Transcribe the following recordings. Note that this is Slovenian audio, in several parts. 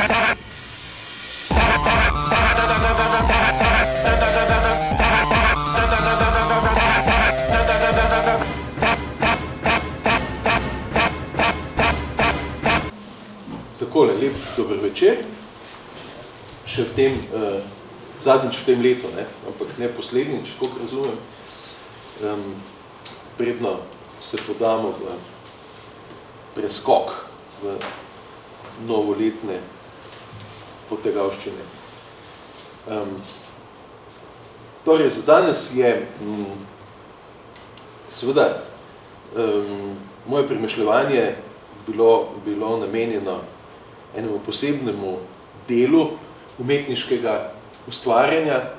Takole, lep dober večer. Še v tem, zadnjič v tem letu, ne? Ampak ne poslednjič, koliko razumem. Predno se podamo v preskok v novoletne potegavščine. Torej, za danes je seveda moje premišljevanje bilo namenjeno enemu posebnemu delu umetniškega ustvarjanja,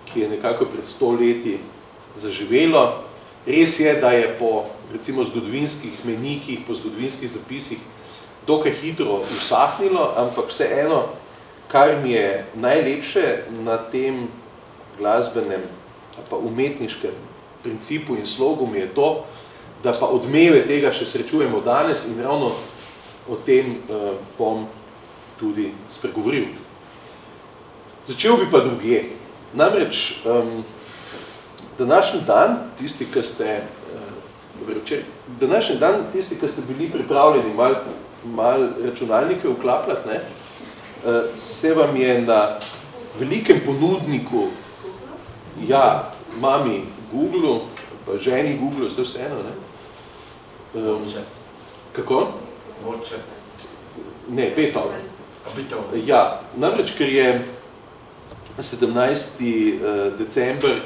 ki je nekako pred 100 leti zaživelo. Res je, da je po recimo zgodovinskih menikih, po zgodovinskih zapisih dokaj hitro usahnilo, ampak vseeno, kar mi je najlepše na tem glasbenem pa umetniškem principu in slogu mi je to, da pa odmeve tega še srečujemo danes in ravno o tem bom tudi spregovoril. Začel bi pa drugje. Namreč, današnji dan, tisti, ki ste bili pripravljeni malo računalnike vklapljati, ne, se vam je na velikem ponudniku, ja, mami Google, pa ženi Google, vseeno, ne? Kako? Voče. Ne, Beethoven. Beethoven. Ja, namreč, ker je 17. december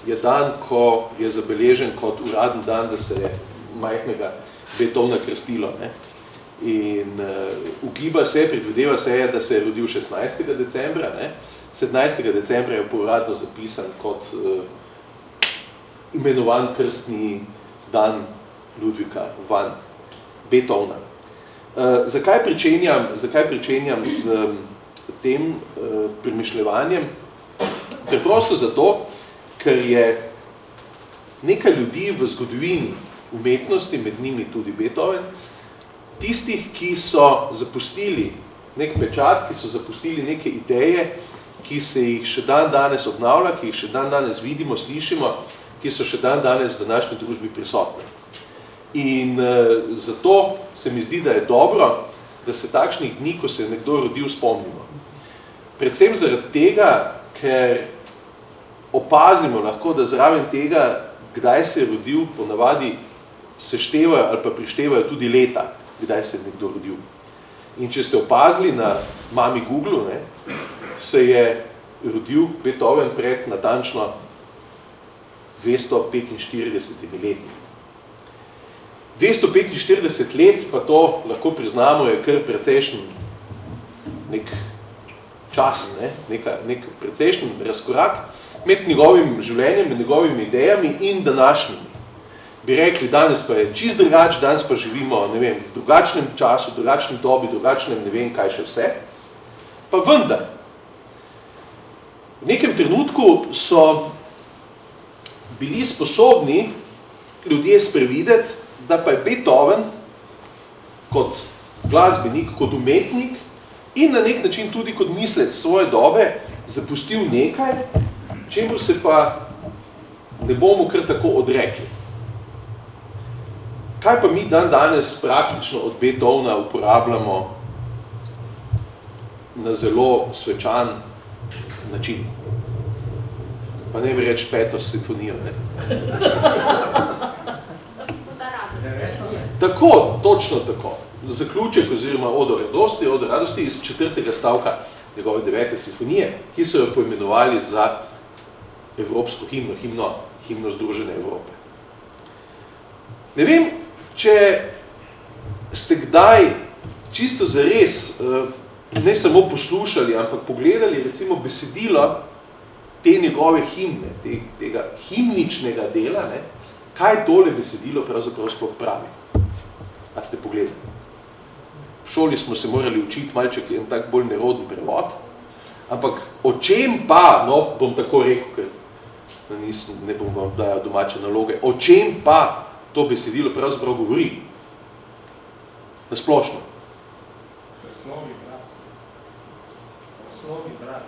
je dan, ko je zabeležen kot uraden dan, da se je majhnega Beethovna krstilo. Ne? In ugiba se, predvideva se je, da se je rodil 16. decembra. Ne? 17. decembra je uradno zapisan kot imenovan krstni dan Ludvika van Beethovna. Zakaj pričenjam z tem premišljevanjem? Preprosto zato, ker je nekaj ljudi v zgodovini umetnosti, med njimi tudi Beethoven, tistih, ki so zapustili nek pečat, ki so zapustili neke ideje, ki se jih še dan danes obnavlja, ki jih še dan danes vidimo, slišimo, ki so še dan danes v današnji družbi prisotne. In zato se mi zdi, da je dobro, da se takšnih dni, ko se je nekdo rodil, spomnimo. Predvsem zaradi tega, ker opazimo lahko, da zraven tega, kdaj se je rodil, ponavadi seštevajo ali pa prištevajo tudi leta, kdaj se je nekdo rodil. In če ste opazili na mami Google, ne, se je rodil Beethoven pred natančno 245 leti. 245 let, pa to lahko priznamo, je kar precejšen nek čas, nek precejšen razkorak med njegovim življenjem, med njegovimi idejami in današnjimi. Bi rekli, danes pa je čist drugač, danes pa živimo, ne vem, v drugačnem času, v drugačnem dobi, v drugačnem ne vem kaj še vse. Pa vendar, v nekem trenutku so bili sposobni ljudje sprevideti, da pa je Beethoven kot glasbenik, kot umetnik in na nek način tudi kot mislec svoje dobe zapustil nekaj, čemu se pa ne bomo kar tako odrekli. Kaj pa mi danes praktično od Beethovna uporabljamo na zelo svečan način? Pa ne bi reči 5. simfonijo, ne? Tako, točno tako. Zaključek oziroma Odo radosti iz 4. stavka njegove 9. simfonije, ki so jo poimenovali za evropsko himno Združene Evrope. Ne vem, če ste kdaj čisto zares ne samo poslušali, ampak pogledali recimo besedilo te njegove himne, tega himničnega dela, ne, kaj tole besedilo pravzaprav sploh pravi. A ste pogledali? V šoli smo se morali učiti malček en tak bolj neroden prevod, ampak o čem pa, no, bom tako rekel, ker ne bom vam dajal domače naloge, o čem pa to besedilo pravzaprav govori? Na splošno. Slogi, brat.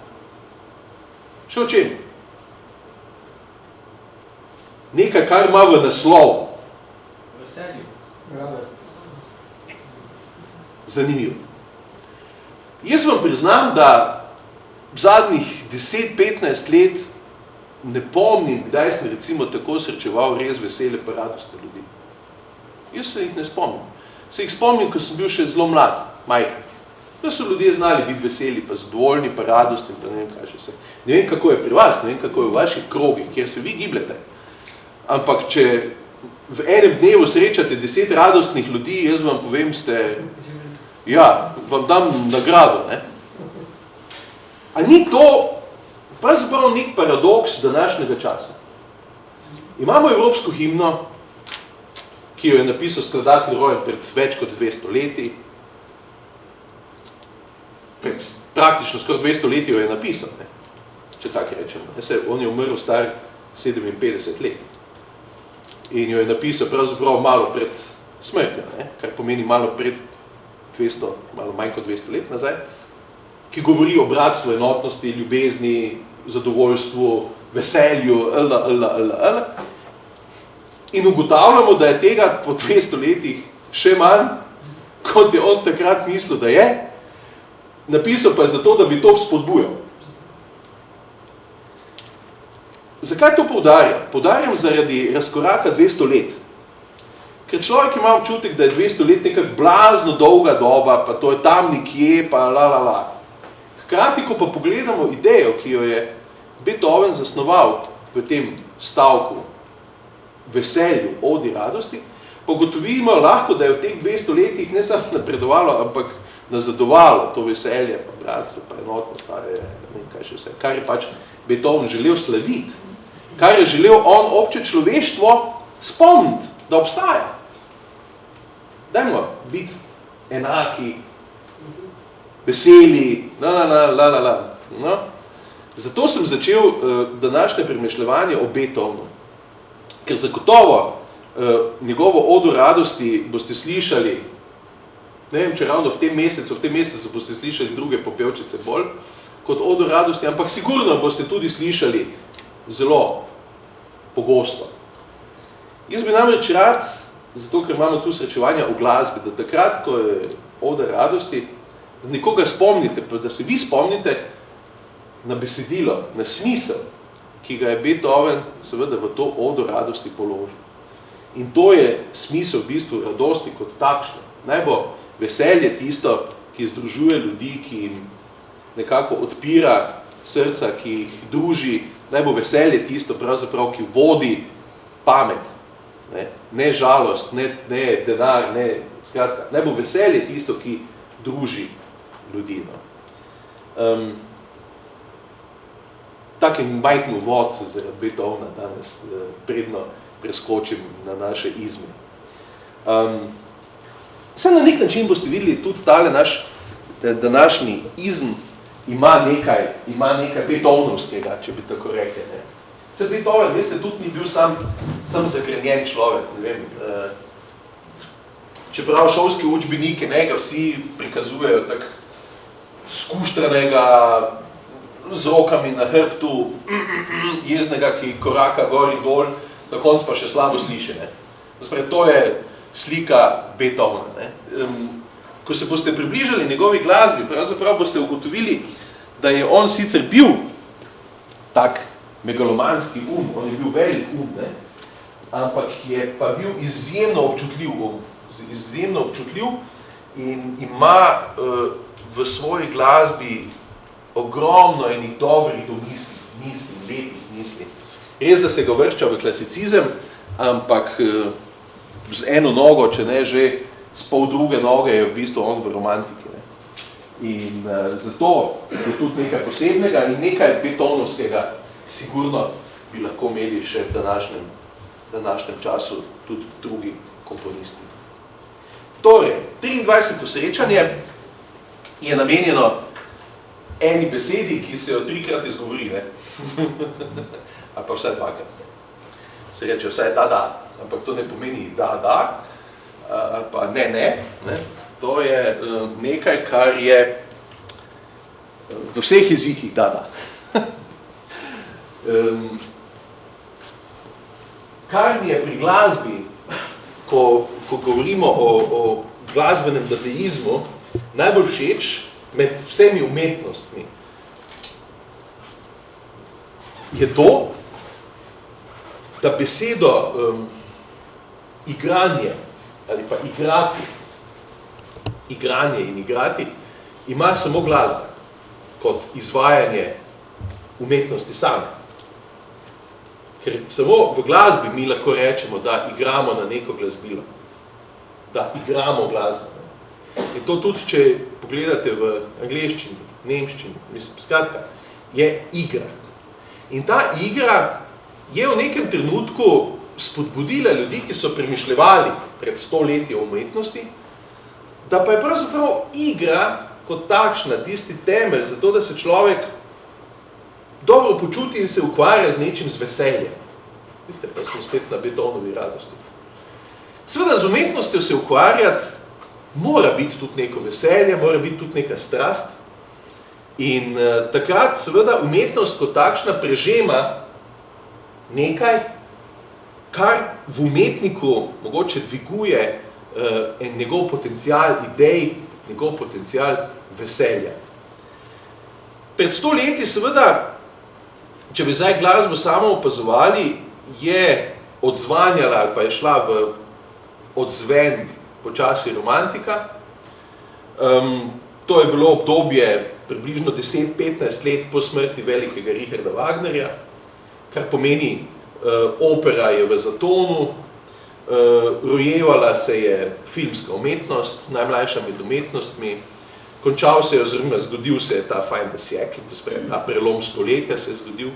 Še o čem? Nekaj, kar ima v naslov. Veselju. Zanimivo. Jaz vam priznam, da v zadnjih 10-15 let ne pomnim, kdaj sem recimo tako srečeval res vesele pa radostne ljudi. Jaz se jih ne spomnim. Se jih spomnim, ko sem bil še zelo mlad, majhen. Da so ljudje znali biti veseli, pa zadovoljni, pa radostni, pa ne vem kaj še vse. Ne vem, kako je pri vas, ne vem, kako je v vaših krogih, kjer se vi gibljete. Ampak, če v enem dnevu srečate 10 radostnih ljudi, jaz vam povem, vam dam nagrado, ne? A ni to pravzaprav nek paradoks današnjega časa? Imamo evropsko himno, ki jo je napisal skladatelj Rojen pred več kot 200 leti. Praktično skoraj 200 leti jo je napisal, ne? Če tako rečemo. On je umrl star 57 let. In jo je napisal pravzaprav malo pred smrtjo, ne? Kar pomeni malo pred 200, malo manj kot 200 let nazaj, ki govori o bratstvu, enotnosti, ljubezni, zadovoljstvu, veselju, In ugotavljamo, da je tega po 200 letih še manj, kot je on takrat mislil, da je. Napisal pa je zato, da bi to vzpodbujal. Zakaj to poudarjam? Poudarjam zaradi razkoraka 200 let. Ker človek ima občutek, da je 200 let nekako blazno dolga doba, pa to je tam nekje, pa Hkrati, ko pa pogledamo idejo, ki jo je Beethoven zasnoval v tem stavku, veselju, odi, radosti, pogotovimo lahko, da je v teh 200 letih ne samo napredovalo, ampak nazadovalo to veselje, pa bratstvo, pa enotnost, pa kaj še vse, kar je pač Beethoven želel slaviti, kar je želel on obče človeštvo spomniti, da obstaja. Dajmo biti enaki, veseli, no? Zato sem začel današnje premišljevanje o Beethovenu, ker zagotovo njegovo odo radosti boste slišali, ne vem, če ravno v tem mesecu boste slišali druge popevčice bolj kot odo radosti, ampak sigurno boste tudi slišali zelo pogosto. Jaz bi namreč rad, zato ker imamo tu srečevanja v glasbi, da takrat, ko je oda radosti, da nekoga spomnite, pa da se vi spomnite na besedilo, na smisel, ki ga je Beethoven seveda v to odo radosti položil. In to je smisel v bistvu radosti kot takšno. Naj bo veselje tisto, ki združuje ljudi, ki jim nekako odpira srca, ki jih druži, naj bo veselje tisto pravzaprav, ki vodi pamet. Ne žalost, ne denar, skratka, naj bo veselje tisto, ki druži ljudi. Tak je majhen uvod zaradi Beethovena danes, predno preskočim na naše izme. Vse na nek način boste videli, tudi tale naš današnji izm ima nekaj Beethovenovskega, če bi tako rekli. Se Beethoven, veste, tudi ni bil sam zagrenjen človek, ne vem. Čeprav šolski učbeniki, ga vsi prikazujejo tako skuštranega, z rokami na hrbtu, jeznega, ki koraka gor in dol, na koncu pa še slabo sliši. To je slika Beethovena. Ko se boste približali njegovi glasbi, pravzaprav boste ugotovili, da je on sicer bil tak megalomanski on je bil velik ampak je pa bil izjemno občutljiv in ima v svoji glasbi ogromno enih dobrih domisli, lepih misli. Res, da se ga vršča v klasicizem, ampak z eno nogo, če ne že s pol druge noge, je v bistvu on v romantiki. In zato je tudi nekaj posebnega in nekaj beethovenovskega sigurno bi lahko imeli še v današnjem času tudi drugi komponisti. Torej, 23. srečanje je namenjeno eni besedi, ki se jo 3-krat izgovori, ali pa vsaj 2-krat. Se reče vsaj da, ampak to ne pomeni da, ali pa ne. To je nekaj, kar je v vseh jezikih, da. Kar mi je pri glasbi, ko govorimo o glasbenem dadaizmu, najbolj všeč med vsemi umetnostmi, je to, da besedo igranje ali pa igranje in igrati, ima samo glasba kot izvajanje umetnosti same. Ker samo v glasbi mi lahko rečemo, da igramo na neko glasbilo, da igramo glasbo. In to tudi, če pogledate v angleščini, nemščini, mislim, skratka, je igra. In ta igra je v nekem trenutku spodbudila ljudi, ki so premišljevali pred 100 leti o umetnosti, da pa je pravzaprav igra kot takšna tisti temelj, zato da se človek dobro počuti in se ukvarja z nečim z veseljem. Vidite, pa smo spet na Beethovnovi radosti. Seveda z umetnostjo se ukvarjati mora biti tudi neko veselje, mora biti tudi neka strast. In takrat seveda umetnost kot takšna prežema nekaj, kar v umetniku mogoče dviguje en njegov potencial idej, njegov potencial veselja. Pred 100 leti seveda, če bi zdaj glasbo samo opazovali, je odzvanjala ali pa je šla v odzven počasi romantika. To je bilo obdobje približno 10-15 let po smrti velikega Richarda Wagnerja, kar pomeni, opera je v zatonu, rojevala se je filmska umetnost, najmlajša med umetnostmi, končal se je oziroma zgodil se je ta fin de siècle, to je ta prelom stoletja se je zgodil,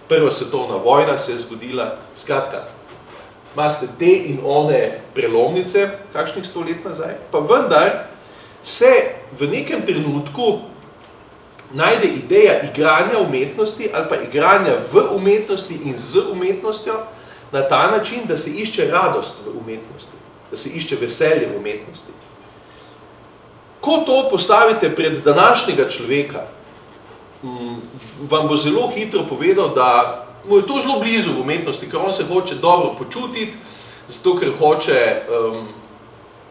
prva svetovna vojna se je zgodila, skratka, imate te in one prelomnice, kakšnih 100 let nazaj, pa vendar se v nekem trenutku najde ideja igranja umetnosti ali pa igranja v umetnosti in z umetnostjo na ta način, da se išče radost v umetnosti, da se išče veselje v umetnosti. Ko to postavite pred današnjega človeka, vam bo zelo hitro povedal, da mu je to zelo blizu v umetnosti, ker on se hoče dobro počutiti, zato ker hoče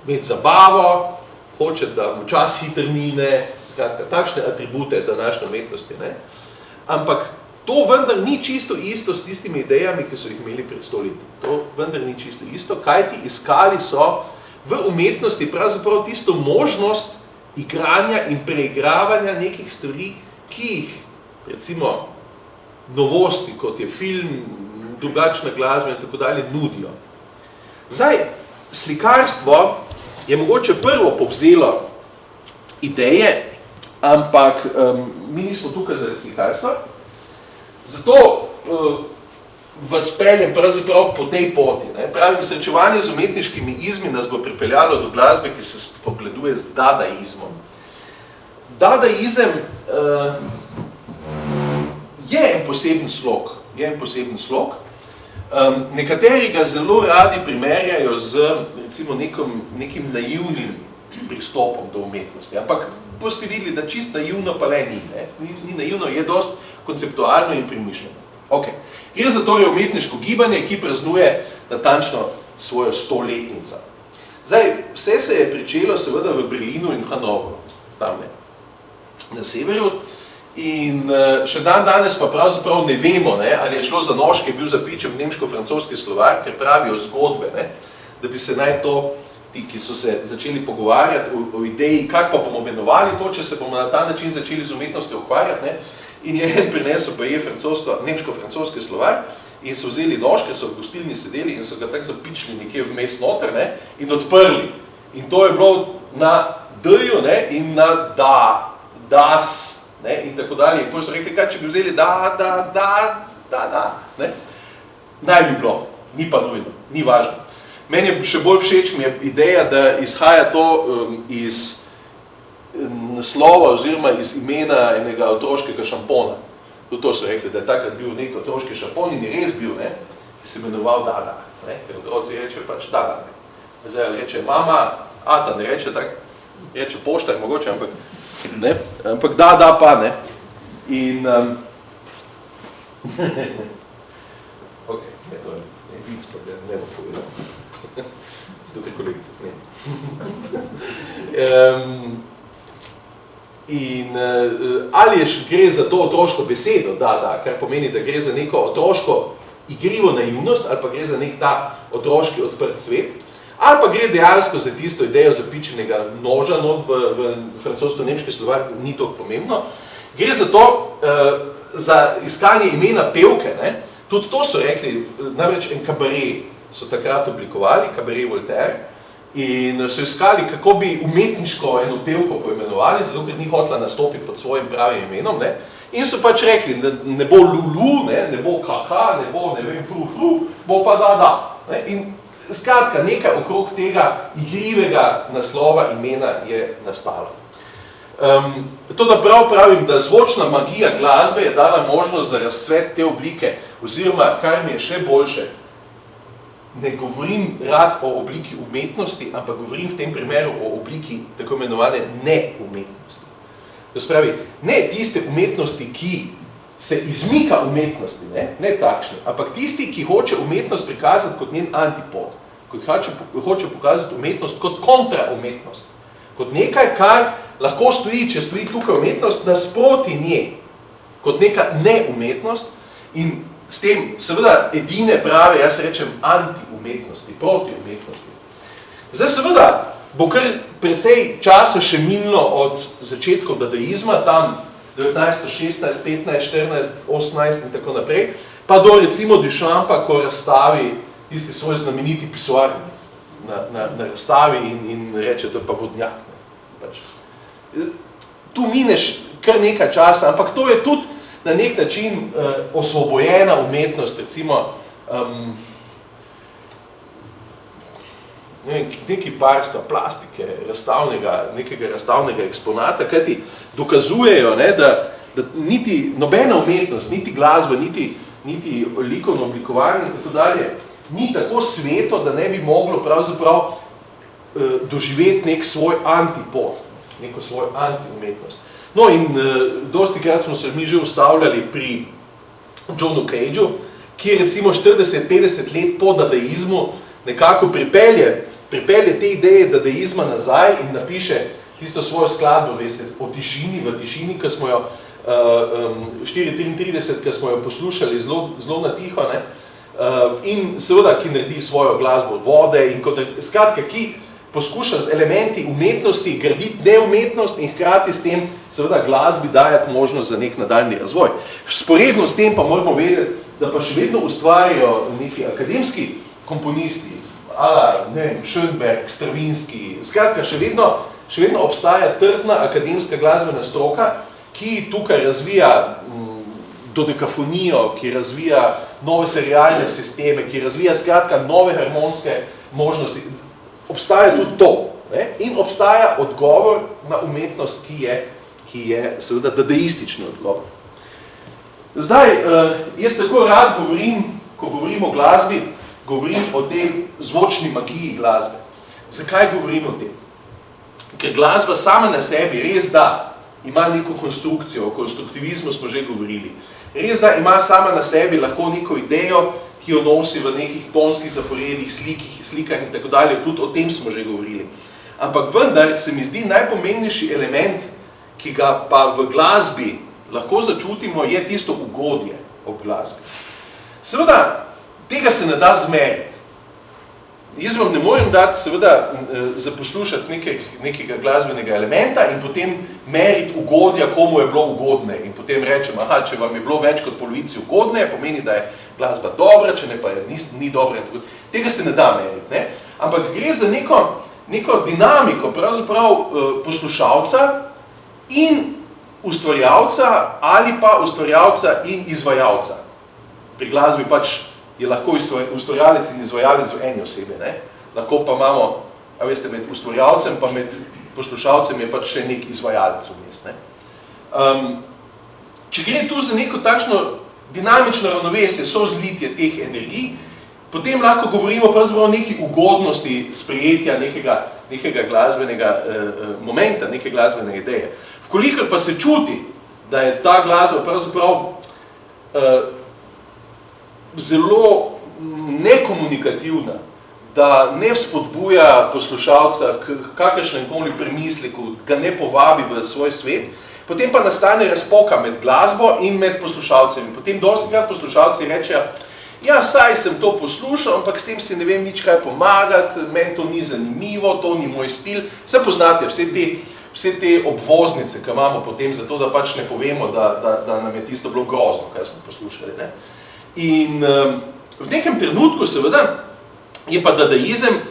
imeti zabavo, hoče, da mu čas hitro mine, skratka, takšne atribute današnje umetnosti. Ne? Ampak to vendar ni čisto isto s tistimi idejami, ki so jih imeli pred 100 leti. To vendar ni čisto isto, kajti iskali so v umetnosti pravzaprav tisto možnost igranja in preigravanja nekih stvari, ki jih, recimo, novosti, kot je film, drugačna glasba in tako dalje, nudijo. Zdaj, slikarstvo je mogoče prvo povzelo ideje, ampak mi nismo tukaj zaradi slikarstva, zato vas peljem pravzaprav po tej poti. Pravim, srečevanje z umetniškimi izmi nas bo pripeljalo do glasbe, ki se spogleduje z dadaizmom. Dadaizem je en poseben slog, nekateri ga zelo radi primerjajo z recimo nekim naivnim pristopom do umetnosti, ampak boste videli, da čist naivno pa le ni. Ni naivno, je dost konceptualno in premišljeno. Okay. Gre za torej umetniško gibanje, ki praznuje natančno svojo 100-letnico. Zdaj, vse se je pričelo seveda v Berlinu in Hanoveru, tamle na severu, in še dan danes pa pravzaprav ne vemo, ali je šlo za nož, ki je bil zapičen v nemško-francoski slovar, ker pravijo zgodbe, da bi se naj to, ti, ki so se začeli pogovarjati o ideji, kak pa bomo imenovali to, če se bomo na ta način začeli z umetnostjo ukvarjati, in je en prinesel pa je nemško-francoski slovar in so vzeli nož, ker so v gostilni sedeli in so ga tako zapičili nekje vmes noter in odprli. In to je bilo na D-ju in na das, in tako dalje. In potem so rekli, kaj če bi vzeli da, naj bi bilo, ni pa nujno, ni važno. Meni je še bolj všeč mi je ideja, da izhaja to iz naslova oziroma iz imena enega otroškega šampona. To so rekli, da je takrat bil nek otroški šampon in je res bil, ki se imenoval Dada. Ker otroci reče pač Dada. Zdaj reče mama, ata ne reče tako, reče poštar mogoče, ampak Dada pa ne. In ok, to je vic, pa ga ne bom povedal. Zato, ker kolegica snem. Ali gre za to otroško besedo, kar pomeni, da gre za neko otroško igrivo naivnost, ali pa gre za nek ta otroški odprt svet, ali pa gre dejansko za tisto idejo zapičenega noža v francosko-nemški slovar, ni to pomembno. Gre za to, za iskanje imena pevke, ne? Tudi to so rekli, namreč en kabaret so takrat oblikovali, kabaret Voltaire, in so iskali, kako bi umetniško eno pevko poimenovali, zato ker ni hotela nastopiti pod svojim pravim imenom, ne? In so pač rekli, da ne bo Lulu, ne bo Kaka, ne bo, ne vem, Fru, bo pa Da. Ne? In skratka, nekaj okrog tega igrivega naslova imena je nastalo. To, da prav pravim, da zvočna magija glasbe je dala možnost za razcvet te oblike, oziroma, kar mi je še boljše, ne govorim rad o obliki umetnosti, ampak govorim v tem primeru o obliki tako imenovane neumetnosti. To se pravi, ne tiste umetnosti, ki se izmika umetnosti, ne takšne, ampak tisti, ki hoče umetnost prikazati kot njen antipod, ki hoče pokazati umetnost kot kontraumetnost, kot nekaj, kar lahko stoji, če stoji tukaj umetnost, nasproti nje, kot neka neumetnost in s tem seveda edine prave, jaz rečem, anti-umetnosti, proti-umetnosti. Zdaj seveda bo kar precej časa še minilo od začetkov dadaizma, tam 19, 16, 15, 14, 18 in tako naprej, pa do recimo Duchampa, ko razstavi tisti svoj znameniti pisoar na razstavi in reče, to je pa vodnjak. Tu mineš kar nekaj časa, ampak to je tudi na nek način osvobojena umetnost, recimo neki parstva, plastike, nekega razstavnega eksponata, kajti dokazujejo, da niti nobena umetnost, niti glasba, niti likovno oblikovanje in tako dalje, ni tako sveto, da ne bi moglo pravzaprav doživeti nek svoj antipod, neko svojo antiumetnost. No in dostikrat smo se mi že ustavljali pri Johnu Cageu, ki recimo 40-50 let po dadaizmu nekako pripelje te ideje dadaizma nazaj in napiše tisto svojo skladbo, veste, o tišini, v tišini, ki smo jo 4:33, ki smo jo poslušali zelo na tiho, ne? In seveda, ki naredi svojo glasbo vode in skratka, ki poskuša z elementi umetnosti graditi neumetnost in hkrati s tem seveda glasbi dajati možnost za nek nadaljni razvoj. Vzporedno s tem pa moramo vedeti, da pa še vedno ustvarjajo neki akademski komponisti, Schönberg, Stravinski, skratka, še vedno obstaja trdna akademska glasbena stroka, ki tukaj razvija dodekafonijo, ki razvija nove serialne sisteme, ki razvija skratka nove harmonske možnosti. Obstaja tudi to, ne? In obstaja odgovor na umetnost, ki je seveda dadaistični odgovor. Zdaj, jaz tako rad govorim, ko govorim o glasbi, govorim o tej zvočni magiji glasbe. Zakaj govorim o tem? Ker glasba sama na sebi res da ima neko konstrukcijo, o konstruktivizmu smo že govorili. Res da ima sama na sebi lahko neko idejo, ki jo nosi v nekih tonskih zaporedih, slikah in tako dalje, tudi o tem smo že govorili. Ampak vendar se mi zdi najpomembnejši element, ki ga pa v glasbi lahko začutimo, je tisto ugodje ob glasbi. Seveda, tega se ne da zmeriti. Jaz vam ne morem dati seveda za poslušati nekega glasbenega elementa in potem meriti ugodja, komu je bilo ugodne. In potem rečem, aha, če vam je bilo več kot polovici ugodne, pomeni, da je glasba dobra, če ne pa ni dobra. Tega se ne da meriti, ne? Ampak gre za neko dinamiko, pravzaprav poslušalca in ustvarjalca ali pa ustvarjalca in izvajalca. Pri glasbi pač je lahko ustvarjalec in izvajalec v eni osebi, ne? Lahko pa imamo, a veste, med ustvarjalcem pa med poslušalcem je pač še nek izvajalec vmes, ne? Če gre tu za neko takšno dinamično ravnovesje, sozlitje teh energij, potem lahko govorimo pravzaprav o neki ugodnosti sprejetja nekega glasbenega momenta, neke glasbene ideje. Vkolikor pa se čuti, da je ta glasba pravzaprav zelo nekomunikativna, da ne vzpodbuja poslušalca k kakršnemkoli premisleku, ga ne povabi v svoj svet, potem pa nastane razpoka med glasbo in med poslušalcem. Potem dostikrat poslušalci rečejo, ja, saj sem to poslušal, ampak s tem si ne vem nič kaj pomagati, meni to ni zanimivo, to ni moj stil. Vse poznate, vse te obvoznice, ki imamo potem, zato da pač ne povemo, da nam je tisto bilo grozno, kaj smo poslušali. Ne? In v nekem trenutku seveda je pa dadaizem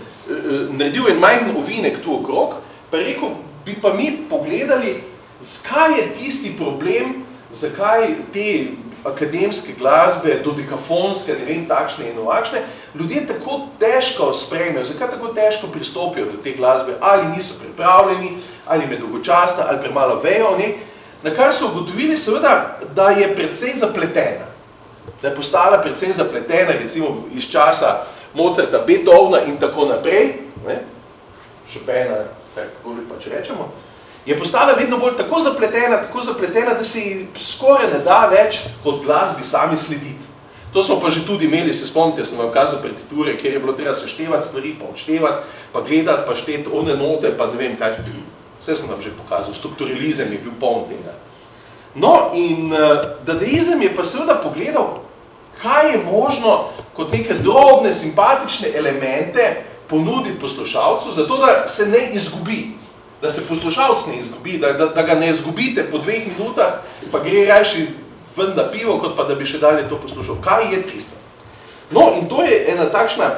naredil en majhen ovinek tu okrog, pa rekel, bi pa mi pogledali, zakaj je tisti problem, zakaj te akademske glasbe, dodekafonske, ne vem, takšne in ovakšne, ljudje tako težko sprejmejo, zakaj tako težko pristopijo do te glasbe, ali niso pripravljeni, ali jim je dolgočasna, ali premalo vejo, ne? Na kar so ugotovili seveda, da je precej zapletena. Da je postala precej zapletena, recimo iz časa Mozarta, Beethovna in tako naprej, ne? Chopina, kako pač rečemo, je postala vedno bolj tako zapletena, da se skoraj ne da več kot glasbi sami slediti. To smo pa že tudi imeli, se spomnite, sem vam kazal partiture, kjer je bilo treba seštevati stvari, pa odštevati, pa gledati, pa šteti one note, pa ne vem kaj. Vse sem vam že pokazal, strukturalizem je bil poln tega. No, in dadaizem je pa seveda pogledal, kaj je možno kot neke drobne, simpatične elemente ponuditi poslušalcu, zato da se ne izgubi, da se poslušalc ne izgubi, da ga ne izgubite po 2 minutah, pa gre rajši ven na pivo, kot pa da bi še dalje to poslušal. Kaj je tisto? No, in to je ena takšna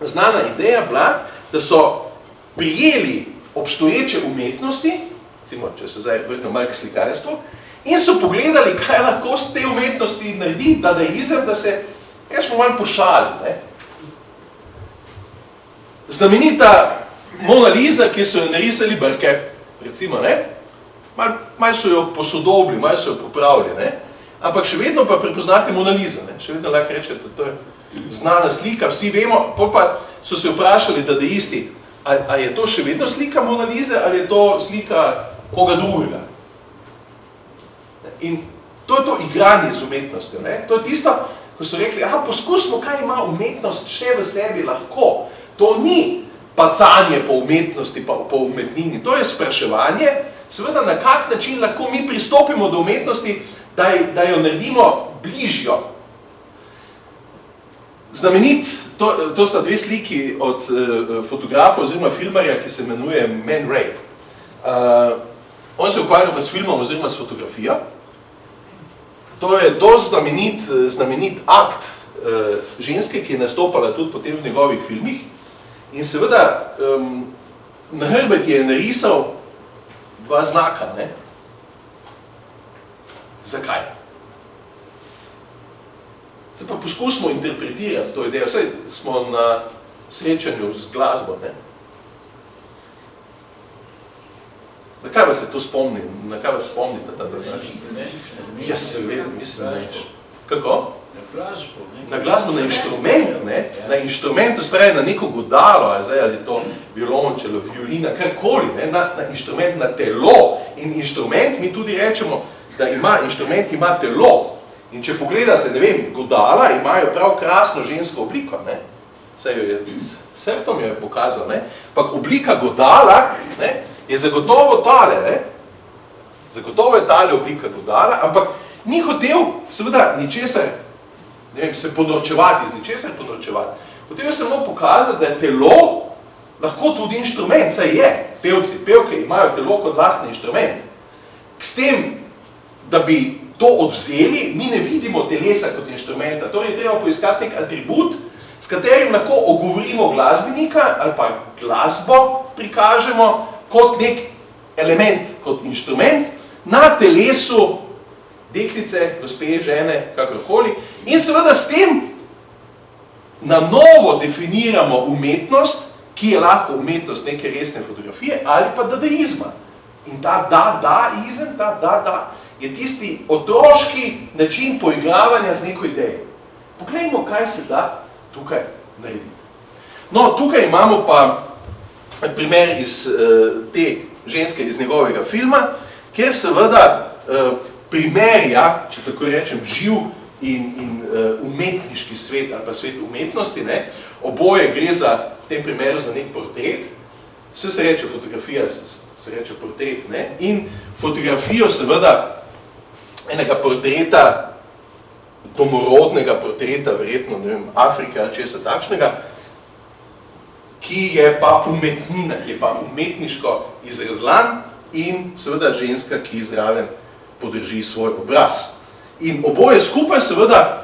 znana ideja bila, da so prijeli obstoječe umetnosti, recimo, če se zdaj vrnem malo k slikarstvu, in so pogledali, kaj lahko z te umetnosti naredi, dadaizem, da se, rečemo, malo pošali. Ne? Znamenita Mona Lisa, ki so jo narisali brke, recimo, ne? Malo so jo posodobili, malo so jo popravili, ne? Ampak še vedno pa prepoznate Mona Lisa, ne? Še vedno lahko rečete, da to je znana slika, vsi vemo, pa so se vprašali dadaisti, a je to še vedno slika Mona Lise ali je to slika koga drugega? In to je to igranje z umetnostjo, ne? To je tisto, ko so rekli, aha, poskusimo, kaj ima umetnost še v sebi lahko. To ni pacanje po umetnosti, po umetnini, to je spraševanje, seveda na kak način lahko mi pristopimo do umetnosti, da jo naredimo bližjo. Znamenit, to sta 2 sliki od fotografa oziroma filmarja, ki se imenuje Man Ray. On se ukvarja s filmom oziroma s fotografijo. To je dosti znamenit akt ženske, ki je nastopala tudi potem v njegovih filmih. In seveda na hrbet je narisal 2 znaka, ne? Zakaj? Zdaj pa poskusimo interpretirati to idejo. Vsaj smo na srečanju z glasbo, ne? Na kaj vas se to spomni? Na kaj vas spomnite ta značaj? Ja, seveda, mislim, da nič. Kako? Na glasbo, ne? Na glasbo, na inštrument, ne? Na inštrument, to spravi na neko godalo, ali je to violončelo, violina, karkoli, ne? Na inštrument, na telo. In inštrument, mi tudi rečemo, da inštrument ima telo. In če pogledate, ne vem, godala imajo prav krasno žensko obliko, ne? Saj jo je, srtom jo je pokazal, ne? Pak oblika godala, ne? Je zagotovo tale, ne? Zagotovo je tale oblika godala, ampak ni hotel seveda ničesar, ne vem, se ponorčevati, z ničesar ponorčevati. Hotel je samo pokazati, da je telo lahko tudi inštrument, saj je. Pevke imajo telo kot lastni inštrument. S tem, da bi to odvzeli, mi ne vidimo telesa kot inštrumenta. Torej je treba poiskati nek atribut, s katerim lahko ogovorimo glasbenika ali pa glasbo prikažemo kot nek element, kot inštrument na telesu deklice, gospe, žene, kakorkoli. In seveda s tem na novo definiramo umetnost, ki je lahko umetnost neke resne fotografije ali pa dadaizma. In ta dadaizem, je tisti otroški način poigravanja z neko idejo. Poglejmo, kaj se da tukaj narediti. No, tukaj imamo pa primer iz te ženske iz njegovega filma, kjer seveda primerja, če tako rečem, živ in umetniški svet ali pa svet umetnosti, ne? Oboje gre za, v tem primeru za nek portret, vse se reče fotografija, se reče portret, ne? In fotografijo seveda enega portreta, domorodnega portreta, verjetno, ne vem, Afrike ali česa takšnega, ki je pa umetnina, ki je pa umetniško izrazlan in seveda ženska, ki zraven podrži svoj obraz. In oboje skupaj seveda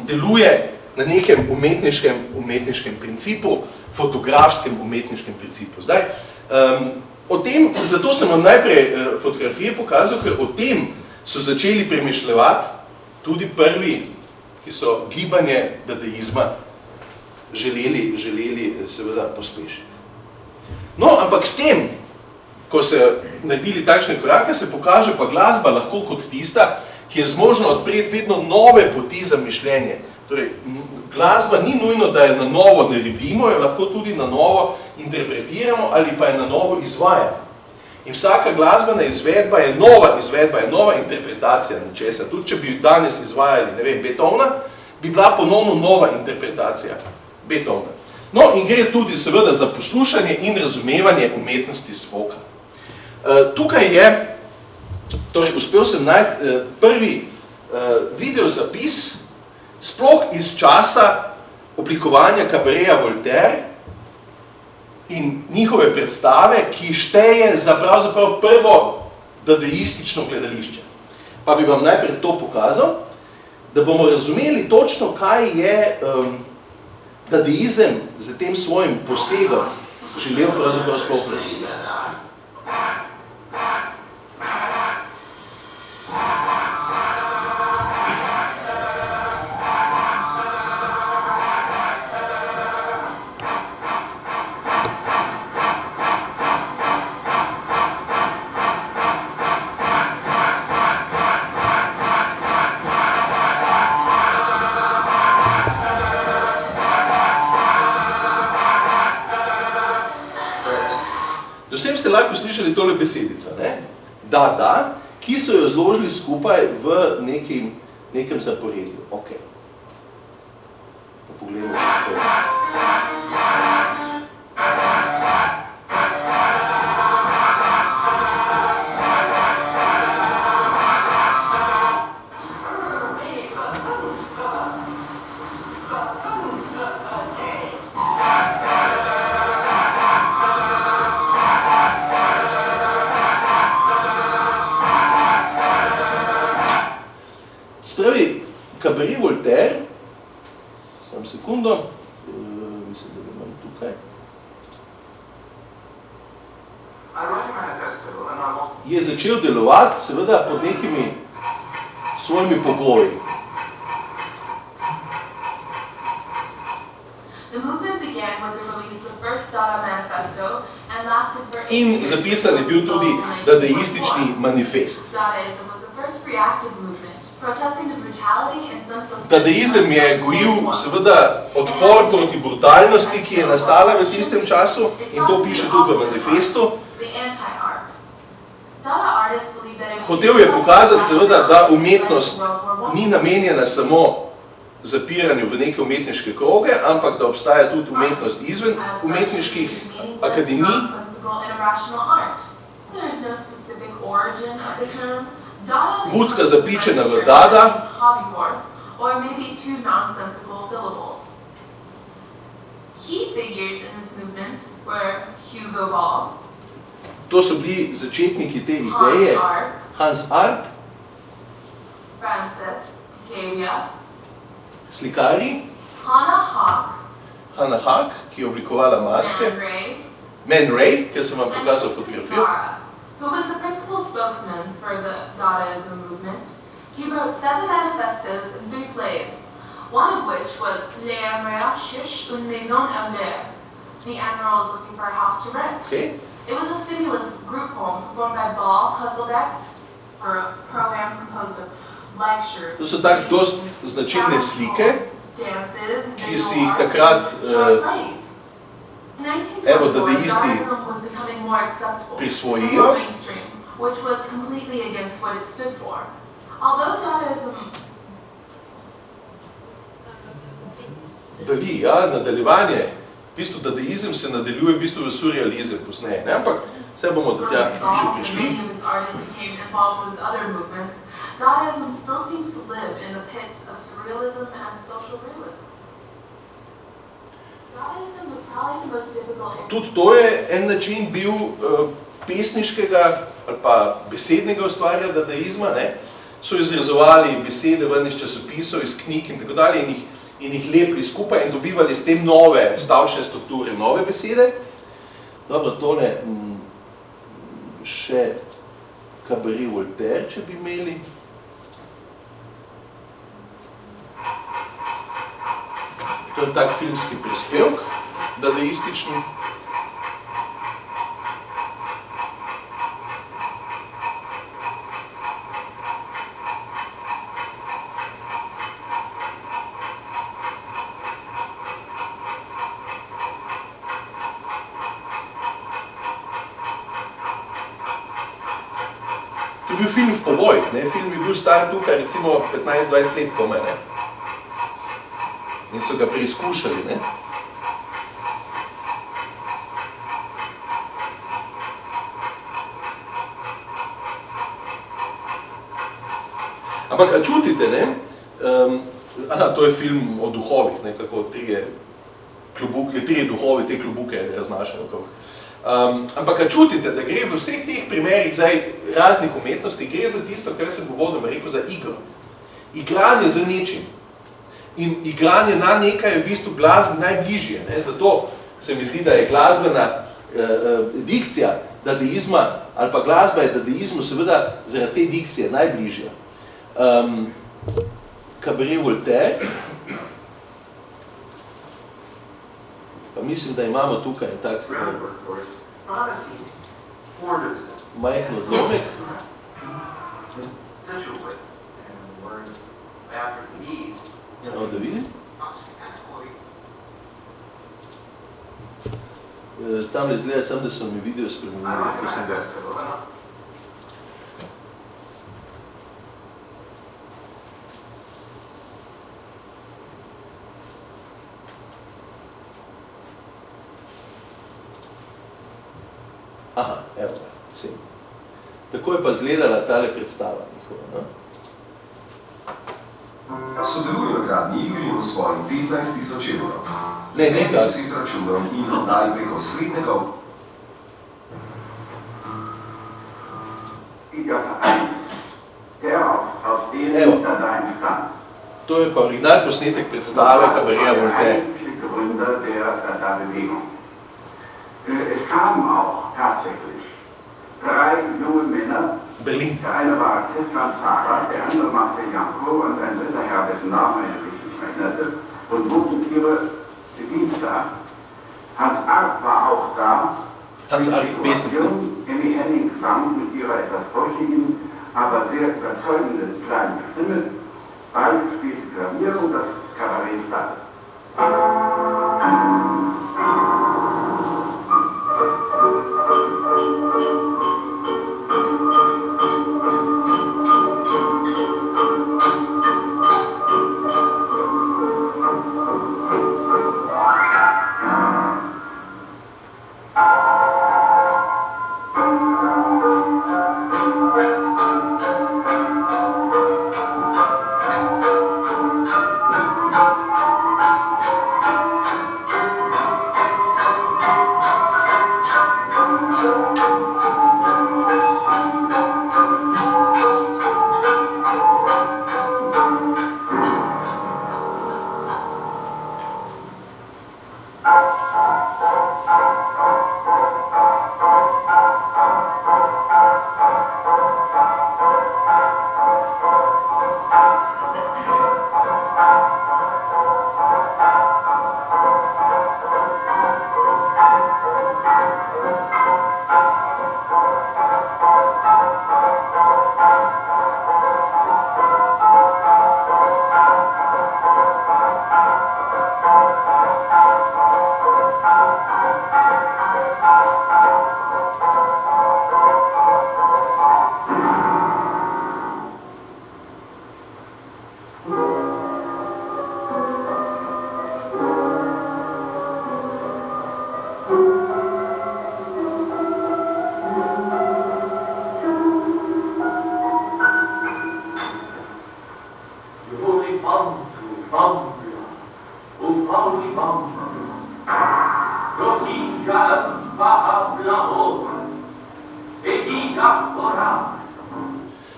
deluje na nekem umetniškem principu, fotografskem umetniškem principu. Zdaj, o tem, zato sem vam najprej fotografije pokazal, ker o tem so začeli premišljevati tudi prvi, ki so gibanje dadaizma želeli seveda pospešiti. No, ampak s tem, ko se naredili takšne korake, se pokaže pa glasba lahko kot tista, ki je zmožna odpreti vedno nove poti za mišljenje. Torej, glasba ni nujno, da je na novo naredimo, jo lahko tudi na novo interpretiramo ali pa je na novo izvajamo. In vsaka glasbena izvedba je nova interpretacija nečesa. Tudi če bi danes izvajali, ne vem, Beethovna, bi bila ponovno nova interpretacija Beethovna. No, in gre tudi seveda za poslušanje in razumevanje umetnosti zvoka. Tukaj je, torej uspel sem najti prvi videozapis, sploh iz časa oblikovanja kabareja Voltaire in njihove predstave, ki šteje za pravzaprav prvo dadaistično gledališče. Pa bi vam najprej to pokazal, da bomo razumeli točno, kaj je dadaizem z tem svojim posegom želel pravzaprav sploh narediti. Vsem ste lahko slišali tole besedico, ne? Da, ki so jo zložili skupaj v nekem zaporedju. Ok. Pogledamo to. Spravi, kabaret Voltaire, samo sekundo, mislim, da ga imam tukaj, je začel delovati seveda pod nekimi svojimi pogoji. In zapisan je bil tudi dadaistični manifest. Dadaizem je gojil seveda odpor proti brutalnosti, ki je nastala v tistem času, in to piše tudi v manifestu. Hotel je pokazati seveda, da umetnost ni namenjena samo zapiranju v neke umetniške kroge, ampak da obstaja tudi umetnost izven umetniških akademij. Mucka zapičena v Dada. To so bili začetniki te ideje. Hans Arp, slikari, Hannah Haq, ki je oblikovala maske, Man Ray, ki sem vam pokazal fotografijo, who was the principal spokesman for the Dadaism movement. He wrote 7 manifestos and 3 plays, one of which was Les Admiraux cherchent une maison en l'air. The Admiral is looking for a house to rent. Okay. It was a stimulus group poem performed by Ball Hasselbeck for a program composed of lectures. To so tak dost značilne slike, ki si jih takrat evo dadaisti prisvojijo. which was completely against what it stood for. Although Dadaism... Dali, ja, nadaljevanje. V bistvu dadaizem se nadaljuje v bistvu v surrealizem posneje, ne? Ampak vse bomo do tega še prišli. Dadaism still seems to live in the pits of surrealism and social realism. Dadaism was probably the most difficult... Tudi to je en način bil pesniškega ali pa besednega ustvarjanja dadaizma, ne? So izrezovali besede ven iz časopisov, iz knjig in tako dalje in jih lepili skupaj in dobivali s tem nove stavčne strukture, nove besede. Dobro, tole še Cabaret Voltaire, če bi imeli. To je tak filmski prispevk, dadaistični. To je bil film v povojih, ne? Film je bil star tukaj recimo 15-20 let komaj, ne? In so ga preizkušali, ne? Ampak, a čutite, ne? To je film o duhovih, ne? Kako trije duhovi te klobuke raznašajo okrog. Ampak, a čutite, da gre v vseh teh primerih zdaj raznih umetnosti, gre za tisto, kar sem uvodoma rekel, za igro. Igranje za nečim. In igranje na nekaj je v bistvu glasbi najbližje. Ne? Zato se mi zdi, da je glasbena dikcija dadaizma, ali pa glasba je dadaizmu seveda zaradi te dikcije najbližja. Cabaret Voltaire. Pa mislim, da imamo tukaj en tak majhen odlomek. No, da vidim. Tam izgleda sem, da so mi video spremenili, ko sem ga... Aha, evo ga, vsem. Tako je pa izgledala tale predstava njihova, no? Sodelujo gradni igri v svojim 15.000 evrov. Ne, tak. S računom in oddaj preko srednikov. Evo, to je pa original posnetek predstave Cabareta Voltaire. Es kamen auch tatsächlich 3 junge Männer. Berlin. Der eine war Christian Zara, der andere machte Janko und ein dritter Herr, dessen Namen ich richtig erinnerte, und wohnten ihre Dienstag. Hans Arp war auch da. Hans Arp, wesentlich. Emmy Henning sang mit ihrer etwas brüchigen, aber sehr überzeugenden kleinen Stimme. Beide spielten Klavier und das Kabarett startete.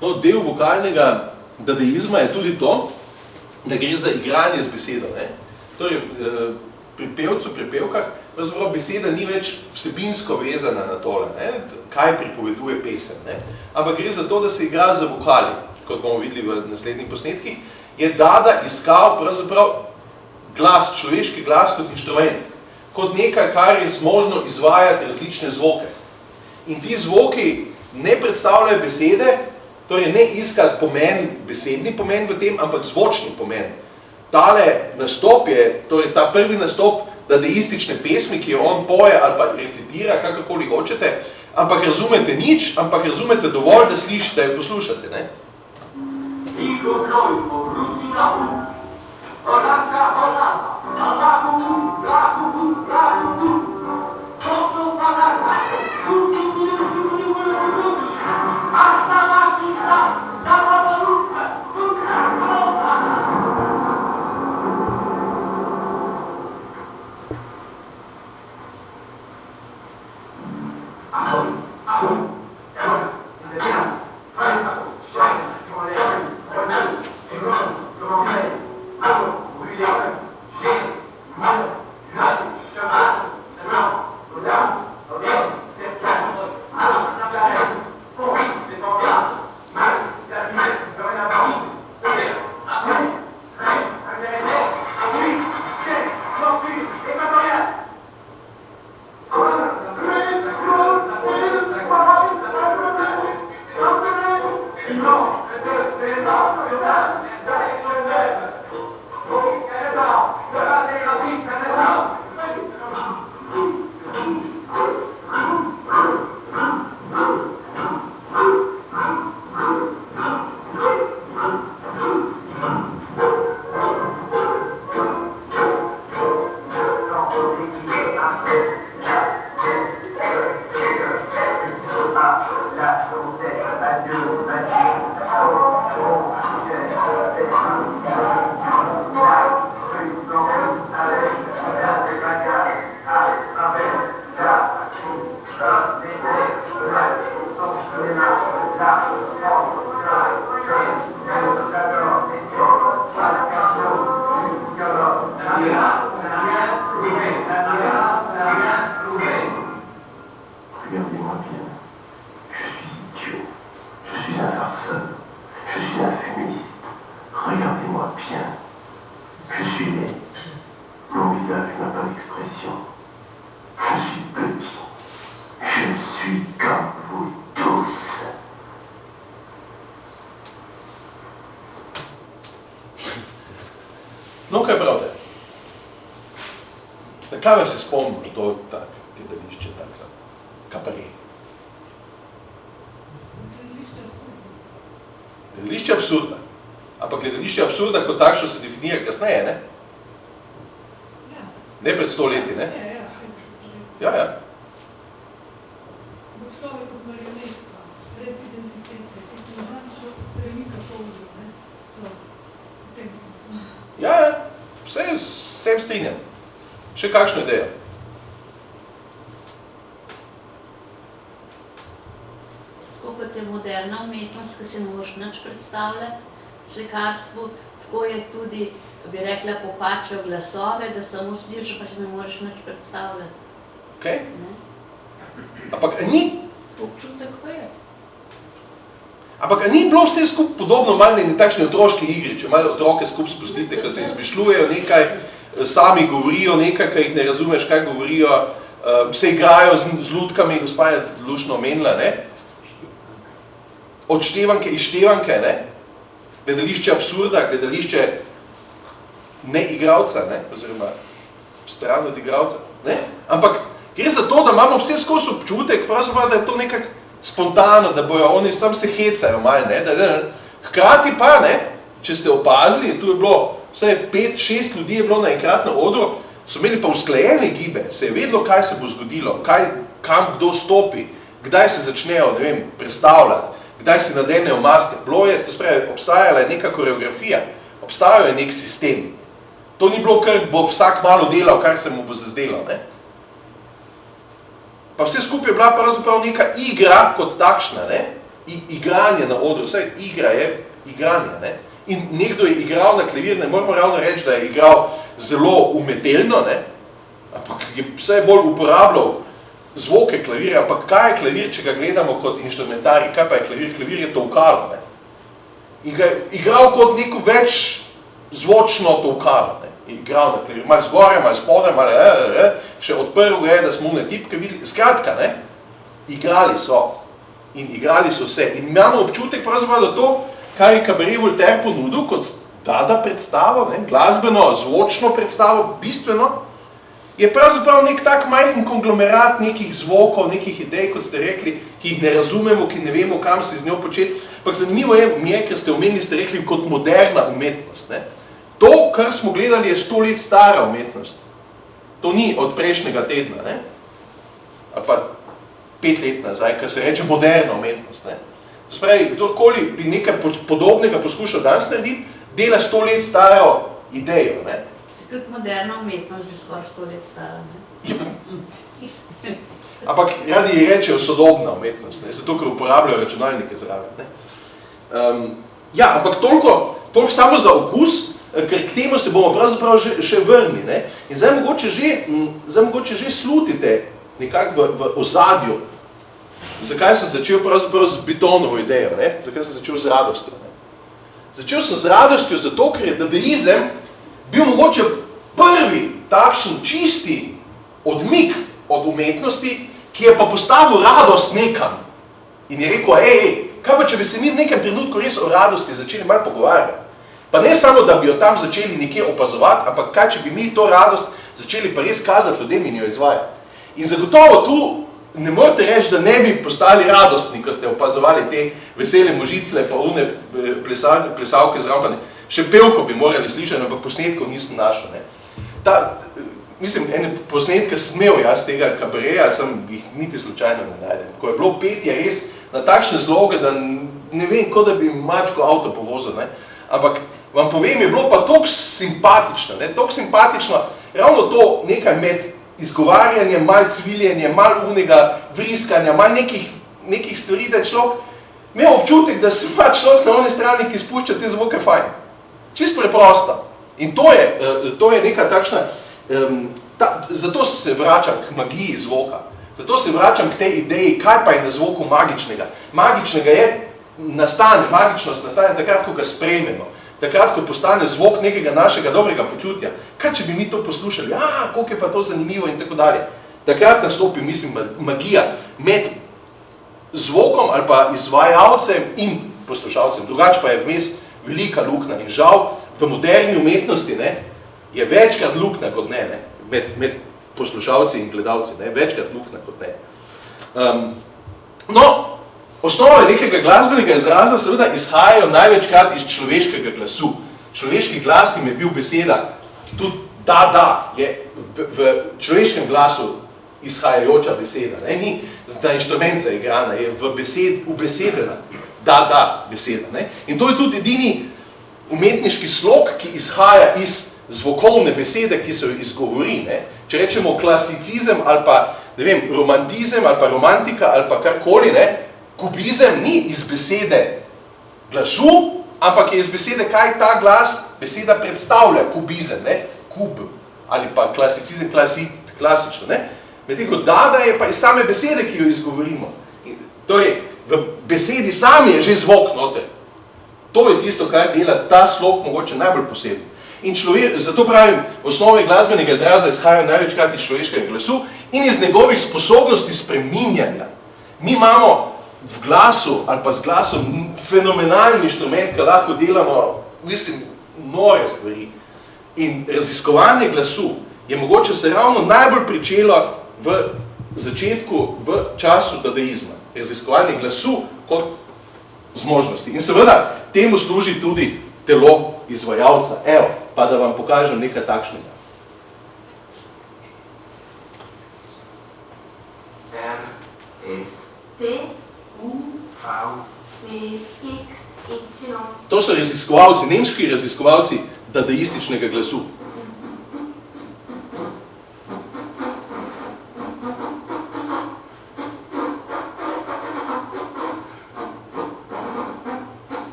No, del vokalnega dadaizma je tudi to, da gre za igranje z besedo. Ne? Torej, pri pevcu, pri pevkah, pravzaprav beseda ni več vsebinsko vezana na tole, ne? Kaj pripoveduje pesem. Ne? Ampak gre za to, da se igra za vokali, kot bomo videli v naslednjih posnetkih, je Dada iskal pravzaprav glas, človeški glas kot inštrument, kot nekaj, kar je možno izvajati različne zvoke. In ti zvoki ne predstavljajo besede, torej ne iskati pomen, besedni pomen v tem, ampak zvočni pomen. Tale nastop je, torej ta prvi nastop dadaistične pesmi, ki jo on poje ali pa recitira, kakorkoli hočete, ampak razumete nič, ampak razumete dovolj, da slišite, da jo poslušate. Ne? No, kaj pravite? Kaj vas je spomnil to tak gledališče, takrat? Kapare? Gledališče absurda. Ampak gledališče absurda kot takšno se definira kasneje, ne? Ne pred 100 leti, ne? Ja, ja. Človek kot marionetka, brez identitete, ki se natančno premika povzor, ne? To, v tem smislu. Ja, vsem strinjam. Še kakšno idejo? Tako kot je moderna umetnost, ki se ne moraš nič predstavljati v slikarstvu, tako je tudi, bi rekla, popačejo glasove, da samo slišiš, pa še ne moreš nič predstavljati. Okay. Ampak ni? Občutek pa je. Ampak ni bilo vse skupaj podobno malo na takšni otroški igri, če malo otroke skupaj spustite, ki se izmišljujejo nekaj, sami govorijo nekaj, ki jih ne razumeš, kaj govorijo, se igrajo z lutkami, gospa je lušno omenila, ne? Odštevanke, izštevanke, ne? Gledališče absurda, gledališče neigralca, ne? Oziroma stran od igralca, ne? Ampak gre za to, da imamo vse skozi občutek, pravzaprav, da je to nekako spontano, da bojo oni sam se hecajo malo, ne? Hkrati pa, ne? Če ste opazili, tu je bilo vsaj 5-6 ljudi je bilo naenkrat na odru, so imeli pa usklajene gibe, se je vedelo, kaj se bo zgodilo, kam kdo stopi, kdaj se začnejo, ne vem, predstavljati, kdaj se nadenejo maske. Bilo je, to spravi, obstajala je neka koreografija, obstajal je nek sistem. To ni bilo, kar bo vsak malo delal, kar se mu bo zazdelo, ne? pa vse skupaj je bila pravzaprav neka igra kot takšna, ne? Igranje na odru, vsaj igra je igranje, ne? In nekdo je igral na klavir, ne moramo ravno reči, da je igral zelo umetelno, ne? Ampak je vse bolj uporabljal zvoke klavirja, ampak kaj je klavir, če ga gledamo kot inštrumentarij, kaj pa je klavir? Klavir je tolkalo, ne? In ga je igral kot neko več zvočno tolkalo, ne? Igral na klavir, malo zgore, malo spodaj, malo še odprl ga je, da smo one tipke videli. Skratka, ne? Igrali so in igrali so vse. In imamo občutek pravzaprav, da to, kar je Cabaret Voltaire ponudil kot Dada predstavo, ne? Glasbeno, zvočno predstavo, bistveno, je pravzaprav nek tak majhen konglomerat nekih zvokov, nekih idej, kot ste rekli, ki jih ne razumemo, ki ne vemo, kam se z njo početi. Ampak zanimivo je, ker ste omenili, ste rekli, kot moderna umetnost. Ne? To, kar smo gledali, je 100 let stara umetnost. To ni od prejšnjega tedna, ne? Ali pa 5 let nazaj, kar se reče moderna umetnost. Ne? To spravi, kdorkoli bi nekaj podobnega poskušal danes narediti, dela 100 let staro idejo. Ne? Tudi moderna umetnost že skoraj 100 let stara, ne? Ampak radi ji rečejo sodobna umetnost, ne? Zato, ker uporabljajo računalnike zraven, ne? Ja, ampak toliko samo za okus, ker k temu se bomo pravzaprav še vrnili, ne? In zdaj mogoče že slutite nekako v ozadju, zakaj sem začel pravzaprav z Bitonovo idejo, ne? Zakaj sem začel z radostjo, ne? Začel sem z radostjo zato, ker je dadaizem bil mogoče prvi takšen čisti odmik od umetnosti, ki je pa postavil radost nekam. In je rekel, kaj pa, če bi se mi v nekem trenutku res o radosti začeli malo pogovarjati? Pa ne samo, da bi jo tam začeli nekje opazovati, ampak kaj, če bi mi to radost začeli pa res kazati ljudem in jo izvajati. In zagotovo tu ne morate reči, da ne bi postali radostni, ko ste opazovali te vesele možicle, pa une plesalke zrampane. Še pevko bi morali slišati, ampak posnetkov nisem našel. Ne. Mislim, ene posnetke sem imel jaz tega kabareja, sem jih niti slučajno ne najdem. Ko je bilo petje res na takšne zloge, da ne vem, kot da bi mačko avto povozil. Ne. Ampak vam povem, je bilo pa toliko simpatično, ne. Toliko simpatično, ravno to nekaj med izgovarjanjem, malo cviljenjem, malo unega vriskanja, malo nekih stvari, da je človek imel občutek, da se ima človek na one strani, ki spušča te zvoke fajn. Čisto preprosto. In to je neka takšna, zato se vračam k magiji zvoka. Zato se vračam k tej ideji, kaj pa je na zvoku magičnega. Magičnega je, magičnost nastane takrat, ko ga sprejmemo. Takrat, ko postane zvok nekega našega dobrega počutja. Kaj, če bi mi to poslušali? Koliko je pa to zanimivo in tako dalje. Takrat nastopi, mislim, magija med zvokom ali pa izvajalcem in poslušalcem. Drugače pa je vmes velika luknja. In žal, v moderni umetnosti je večkrat luknja kot ne, med poslušalci in gledalci, večkrat luknja kot ne. No, osnove nekega glasbenega izraza seveda izhajajo največkrat iz človeškega glasu. Človeški glas jim je bil beseda, tudi da, je v človeškem glasu izhajajoča beseda. Ni da inštrument zaigrana, je ubesedena, da beseda. In to je tudi edini umetniški slog, ki izhaja iz zvokovne besede, ki se jo izgovori. Če rečemo klasicizem ali pa, ne vem, romantizem ali pa romantika ali pa karkoli, kubizem ni iz besede glasu, ampak je iz besede, kaj ta glas beseda predstavlja, kubizem, kub ali pa klasicizem, klasično. Medtem ko dada je pa iz same besede, ki jo izgovorimo. Torej, v besedi sami je že zvok noter. To je tisto, kar dela ta slog mogoče najbolj poseben. In zato pravim, osnove glasbenega izraza izhajajo največkrat iz človeškega glasu in iz njegovih sposobnosti spreminjanja. Mi imamo v glasu ali pa z glasom fenomenalni inštrument, ki lahko delamo, mislim, nore stvari. In raziskovanje glasu je mogoče se ravno najbolj pričelo v začetku, v času dadaizma. Raziskovanje glasu kot zmožnosti. In seveda temu služi tudi telo izvajalca. Evo, pa da vam pokažem nekaj takšnega. To so raziskovalci, nemški raziskovalci dadaističnega glasu.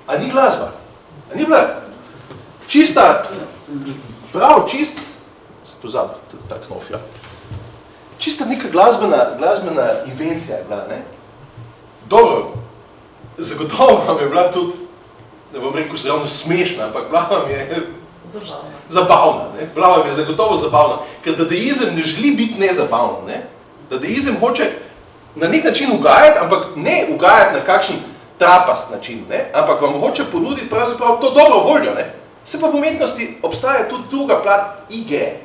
a ni glasba. A ni bila čista, čist, pozabil ta knof, ja. Čista neka glasbena invencija je bila, ne. Dobro, zagotovo vam je bila tudi, ne bom rekel, ravno smešna, ampak bila vam je zabavna, ne. Bila vam je zagotovo zabavna, ker dadaizem ne želi biti nezabavno, ne. Dadaizem hoče na nek način ugajati, ampak ne ugajati na kakšen trapast način, ne, ampak vam hoče ponuditi pravzaprav to dobro voljo, ne. Se pa v umetnosti obstaja tudi druga plat igre.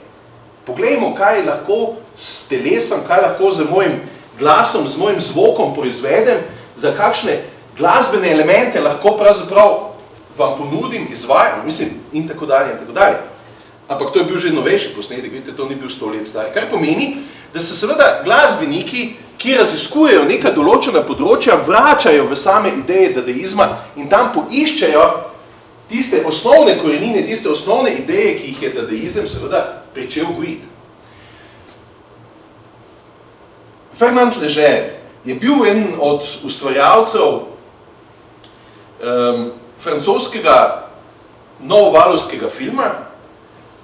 Poglejmo, kaj lahko s telesom, kaj lahko z mojim glasom, z mojim zvokom proizvedem, za kakšne glasbene elemente lahko pravzaprav vam ponudim, izvajam, mislim, in tako dalje, in tako dalje. Ampak to je bil že novejši posnetek, vidite, to ni bil 100 let star. Kar pomeni, da se seveda glasbeniki, ki raziskujejo neka določena področja, vračajo v same ideje dadaizma in tam poiščejo tiste osnovne korenine, tiste osnovne ideje, ki jih je dadaizem seveda pričel gojiti. Fernand Léger je bil en od ustvarjalcev francoskega novovalovskega filma,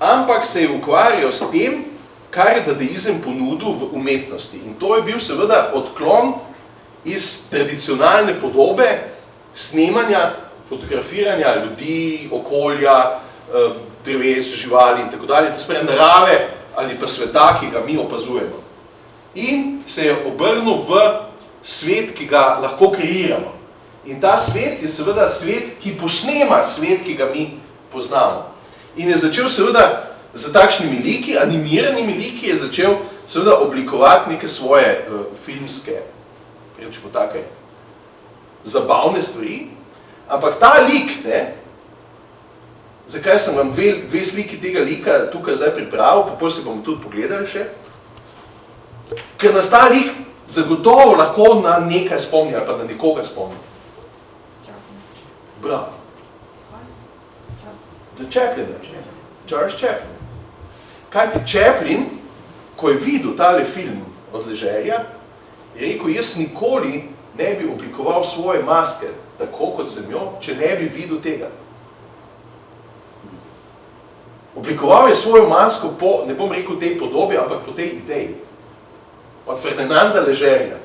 ampak se je ukvarjal s tem, kar je dadaizem ponudil v umetnosti. In to je bil seveda odklon iz tradicionalne podobe snemanja, fotografiranja ljudi, okolja, dreves, živali in tako dalje, to spravi narave ali pa sveta, ki ga mi opazujemo. In se je obrnil v svet, ki ga lahko kreiramo. In ta svet je seveda svet, ki posnema svet, ki ga mi poznamo. In je začel seveda z takšnimi liki, animiranimi liki, je začel seveda oblikovati neke svoje filmske, rečemo take, zabavne stvari. Ampak ta lik, ne, zakaj sem vam dve sliki tega lika tukaj zdaj pripravil, pa potem se bomo tudi pogledali še, ker nas ta lik zagotovo lahko na nekaj spomni ali pa na nekoga spomni. Bravo. The Chaplin, Charles Chaplin. Kajti Chaplin, ko je videl tale film od Légerja, je rekel, jaz nikoli ne bi oblikoval svoje maske, tako kot sem jo, če ne bi videl tega. Oblikoval je svojo masko po, ne bom rekel tej podobi, ampak po tej ideji. Od Fernanda Légerja.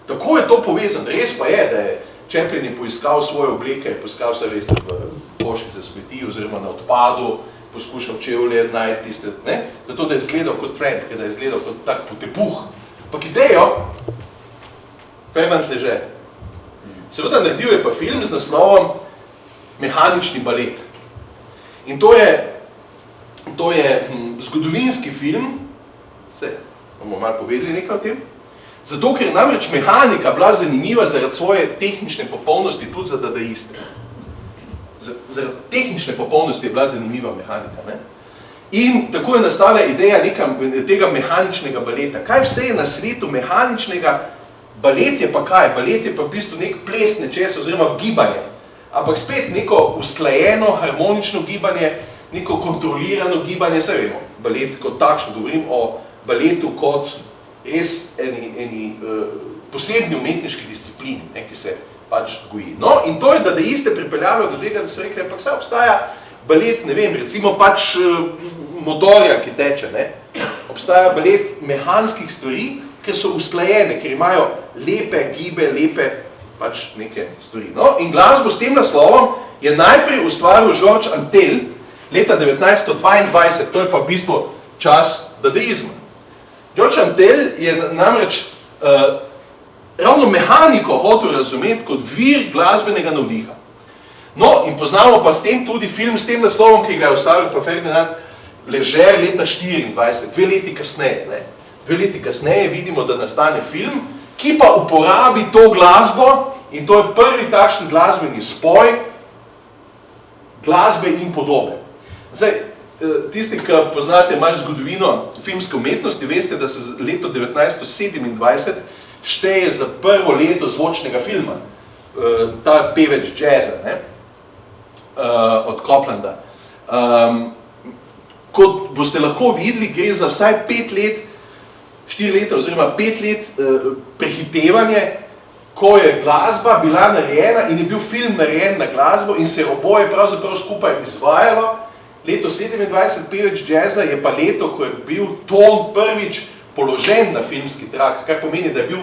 Tako je to povezano. Res pa je, da je Chaplin je poiskal svoje obleke, je poiskal vse veste v koših za smeti oziroma na odpadu, poskušal čevlje najti tiste, ne? Zato, da je izgledal kot Tramp, da je izgledal kot tak potepuh. Ampak idejo, Fernand Léger. Seveda naredil je pa film z naslovom Mehanični balet. In to je zgodovinski film, vse, bomo malo povedali nekaj o tem, zato, ker je namreč mehanika bila zanimiva zaradi svoje tehnične popolnosti tudi za dadaiste. Zaradi tehnične popolnosti je bila zanimiva mehanika, ne? In tako je nastala ideja tega mehaničnega baleta. Kaj vse je na svetu mehaničnega? Balet je pa kaj? Balet je pa v bistvu nek ples nečesa oziroma gibanje. Ampak spet neko usklajeno, harmonično gibanje, neko kontrolirano gibanje, saj vemo, balet kot takšno, govorim o baletu kot res eni posebni umetniški disciplini, ne, ki se pač goji. No, in to je dadaiste pripeljalo do tega, da so rekli, ampak saj obstaja balet, ne vem, recimo pač motorja, ki teče, ne. Obstaja balet mehanskih stvari, ker so usklajene, ker imajo lepe gibe, lepe pač neke stvari. No, in glasbo s tem naslovom je najprej ustvaril Georges Antel leta 1922, to je pa v bistvu čas dadaizma. Georges Antel je namreč ravno mehaniko hotel razumeti kot vir glasbenega navdiha. No, in poznamo pa s tem tudi film s tem naslovom, ki ga je ustvaril pa Fernand Léger leta 1924, 2 leti kasneje. Ne? 2 leti kasneje vidimo, da nastane film, ki pa uporabi to glasbo in to je prvi takšen glasbeni spoj glasbe in podobe. Zdaj, tisti, ki poznate malo zgodovino filmske umetnosti, veste, da se leto 1927 šteje za prvo leto zvočnega filma. Ta pevec jazza, ne? Od Coplanda. Kot boste lahko videli, gre za vsaj 5 let, 4 leta oziroma 5 let prehitevanje ko je glasba bila narejena in je bil film narejen na glasbo in se je oboje pravzaprav skupaj izvajalo. Leto 27 Peveč jazza je pa leto, ko je bil ton prvič položen na filmski trak, kar pomeni, da je bil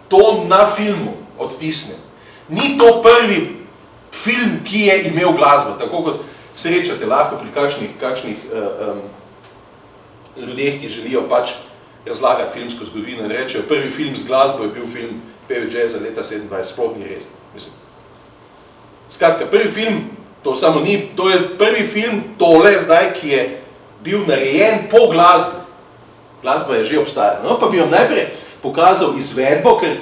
ton na filmu odtisnen. Ni to prvi film, ki je imel glasbo, tako kot srečate lahko pri kakšnih ljudeh, ki želijo pač razlagati filmsko zgodovino in rečejo, prvi film z glasbo je bil film Peveč jazza leta 27, sploh ni res. Skratka, prvi film, to je prvi film tole zdaj, ki je bil narejen po glasbi. Glasba je že obstajala. No, pa bi vam najprej pokazal izvedbo, ker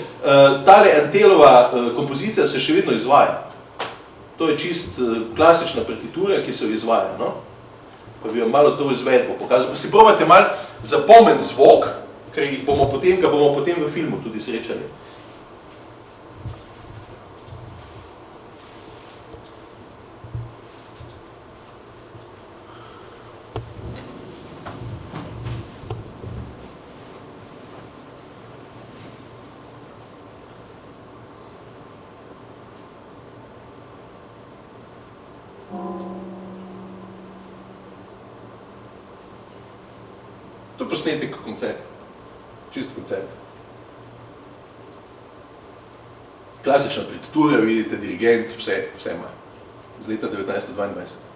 tale Antelova kompozicija se še vedno izvaja. To je čist klasična partitura, ki se izvaja. No? Pa bi vam malo to izvedbo pokazal. Pa si probajte malo zapomniti zvok, ker ga bomo potem v filmu tudi srečali. To je posnetek koncert, čist koncert. Klasična partitura, vidite, dirigent, vse ima, z leta 1922.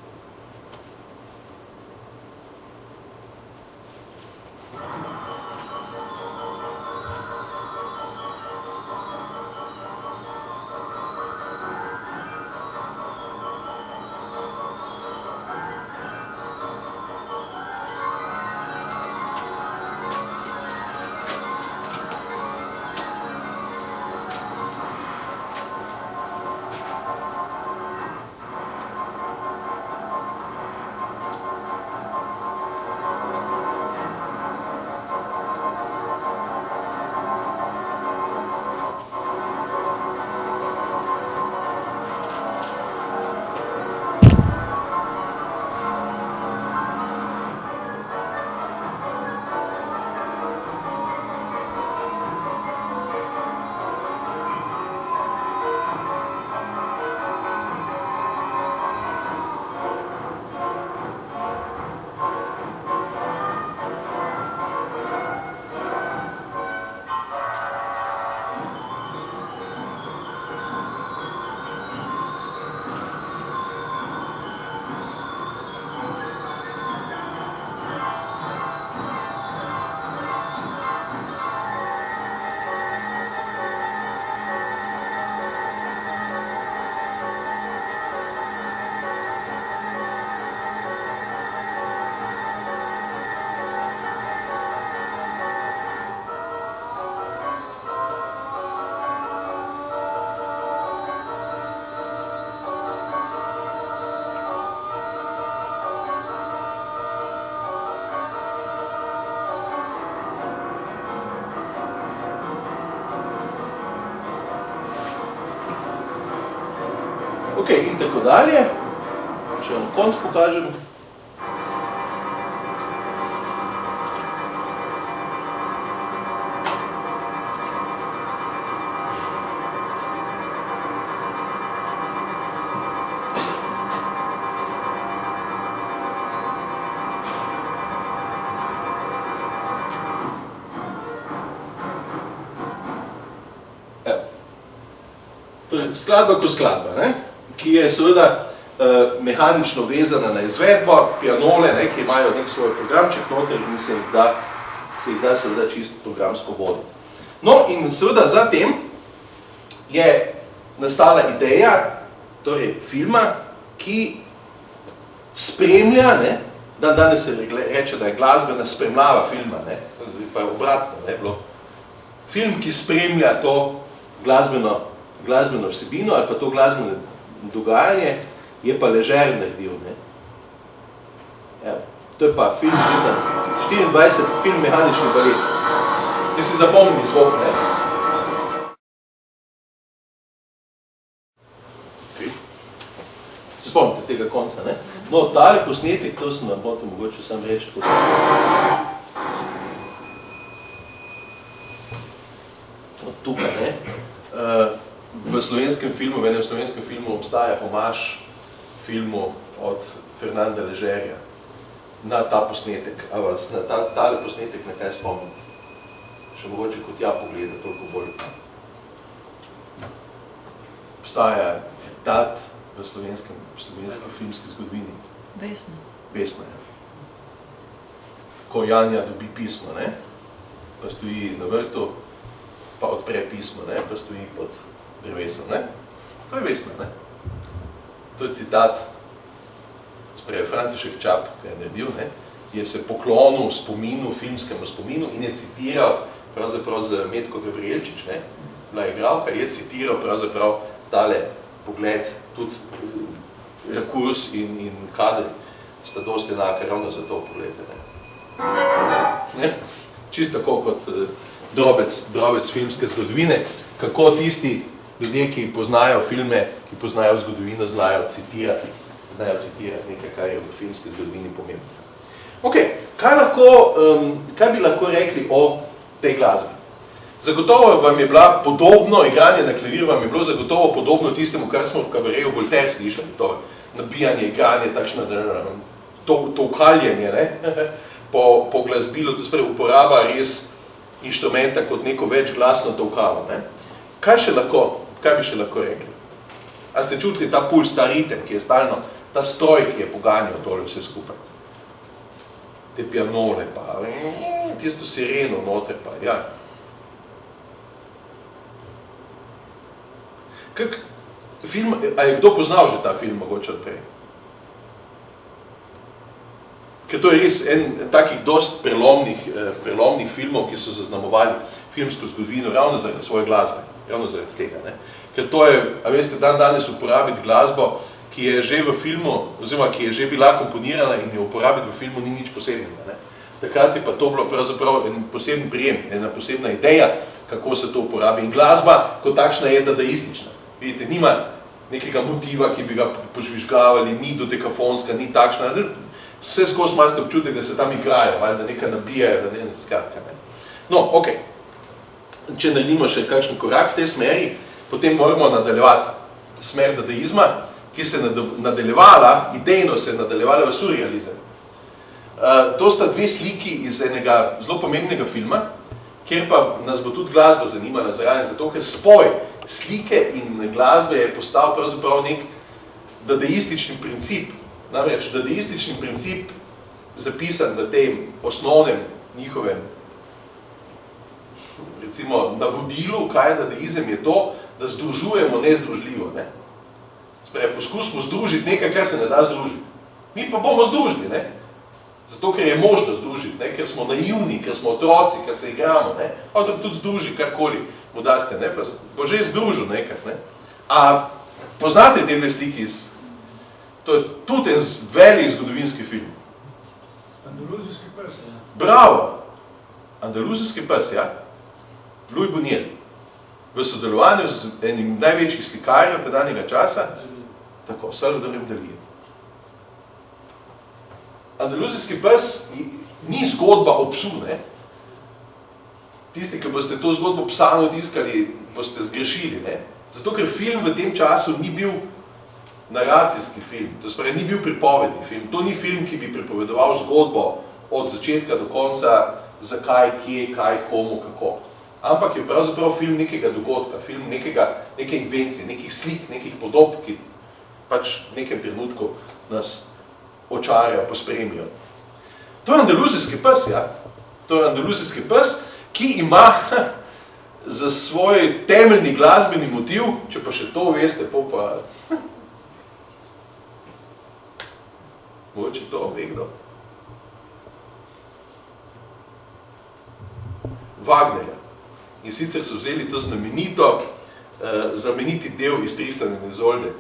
Ok, in tako dalje. Če vam konc pokažem. Skladba kot skladba, ne? Ki je seveda mehanično vezana na izvedbo, pianole, ne, ki imajo nek svoj programček noter in se jih da seveda čisto programsko voditi. No in seveda zatem je nastala ideja, torej filma, ki spremlja, ne, danes se reče, da je glasbena spremljava filma, ne, pa je obratno, ne, bilo film, ki spremlja to glasbeno vsebino ali pa to glasbeno dogajanje, je pa Ležer naredil. Evo, to je pa film leta 24, film Mehanični balet. Ste si zapomnili zvok, ne? Se spomnite tega konca, ne? No, tale posnetek, to sem vam potem mogoče sam reči. Od tukaj, ne? v enem slovenskem filmu obstaja homaž filmu od Fernanda Ležerja na ta posnetek. A vas na tale posnetek na kaj spomnim? Še mogoče kot ja pogleda, toliko bolj. Obstaja citat v slovenski filmski zgodovini. Besna, ja. Ko Janja dobi pismo, ne? Pa stoji na vrtu, pa odpre pismo, ne? Pa stoji pod drevesom, ne? To je Vesna, ne? To je citat, sprej František Čap, ki je naredil, ne? Je se poklonil spominu, filmskemu spominu in je citiral pravzaprav z Metko Gavrielčič, ne? Bila je igralka, je citiral pravzaprav tale pogled, tudi rakurs in kadri sta dosti enaka, ravno za to pogledajte, ne? Čisto tako kot drobec filmske zgodovine, kako tisti ljudje, ki poznajo filme, ki poznajo zgodovino, znajo citirati nekaj, kar je v filmski zgodovini pomembno. Ok, kaj bi lahko rekli o tej glasbi? Zagotovo vam je bila podobno, igranje na klavir vam je bilo zagotovo podobno tistemu, kar smo v kabareju Voltaire slišali, to nabijanje, igranje, takšno tolkaljenje, ne? Po glasbilu, to je uporaba res inštrumenta kot neko večglasno tolkalo, ne? Kaj bi še lahko rekli? A ste čutili ta puls, ta ritem, ki je stalno, ta stroj, ki je poganjal tole vse skupaj? Te pianole pa, tisto sireno noter pa, ja. A je kdo poznal že ta film, mogoče odprej? Ker to je res en takih dost prelomnih filmov, ki so zaznamovali filmsko zgodovino ravno zaradi svoje glasbe, ravno zaradi tega, ne? Ker to je, a veste, danes uporabiti glasbo, ki je že v filmu, oziroma ki je že bila komponirana in jo uporabiti v filmu ni nič posebnega, ne? Takrat je pa to bilo pravzaprav en poseben prijem, ena posebna ideja, kako se to uporabi. In glasba kot takšna je dadaistična. Vidite, nima nekega motiva, ki bi ga požvižgavali, ni dodekafonska, ni takšna. Vse skozi imate občutek, da se tam igrajo, ali da nekaj nabijajo, da ne skratka. No, ok. Če naredimo še kakšen korak v tej smeri, potem moramo nadaljevati smer dadaizma, ki se je nadaljevala, idejno se je nadaljevala v surrealizem. To sta dve sliki iz enega zelo pomembnega filma, kjer pa nas bo tudi glasba zanimala zraven, zato ker spoj slike in glasbe je postal pravzaprav nek dadaistični princip. Namreč dadaistični princip zapisan v tem osnovnem njihovem recimo navodilu, kaj je dadaizem, je to, da združujemo nezdružljivo. Ne? Sprej, poskusimo združiti nekaj, kar se ne da združiti. Mi pa bomo združili, ne? Zato, ker je možno združiti, ne? Ker smo naivni, ker smo otroci, ker se igramo, ne? Otrok tudi združi karkoli mu daste, ne? Bo že združil nekaj, ne? A poznate te dve sliki iz... To je tudi en velik zgodovinski film. Andaluzijski pes, ja. Bravo! Andaluzijski pes, ja. Louis Buñuel. V sodelovanju z enim največjih slikarjev tedanjega časa, tako, Salvadorjem Dalijem. Andaluzijski pes ni zgodba o psu, ne? Tisti, ki boste to zgodbo psa notiskali, boste zgrešili, ne? Zato, ker film v tem času ni bil naracijski film, to je ni bil pripovedni film. To ni film, ki bi pripovedoval zgodbo od začetka do konca, zakaj, kje, kaj, komu, kako. Ampak je pravzaprav film nekega dogodka, film neke invencije, nekih slik, nekih podob, ki pač v nekem trenutku nas očarajo, pospremijo. To je andaluzijski pes, ja. To je andaluzijski pes, ki ima za svoj temeljni glasbeni motiv, če pa še to veste, pa... Mogoče to ve kdo. Wagnerja. In sicer so vzeli to znameniti del iz Tristan in Izolde,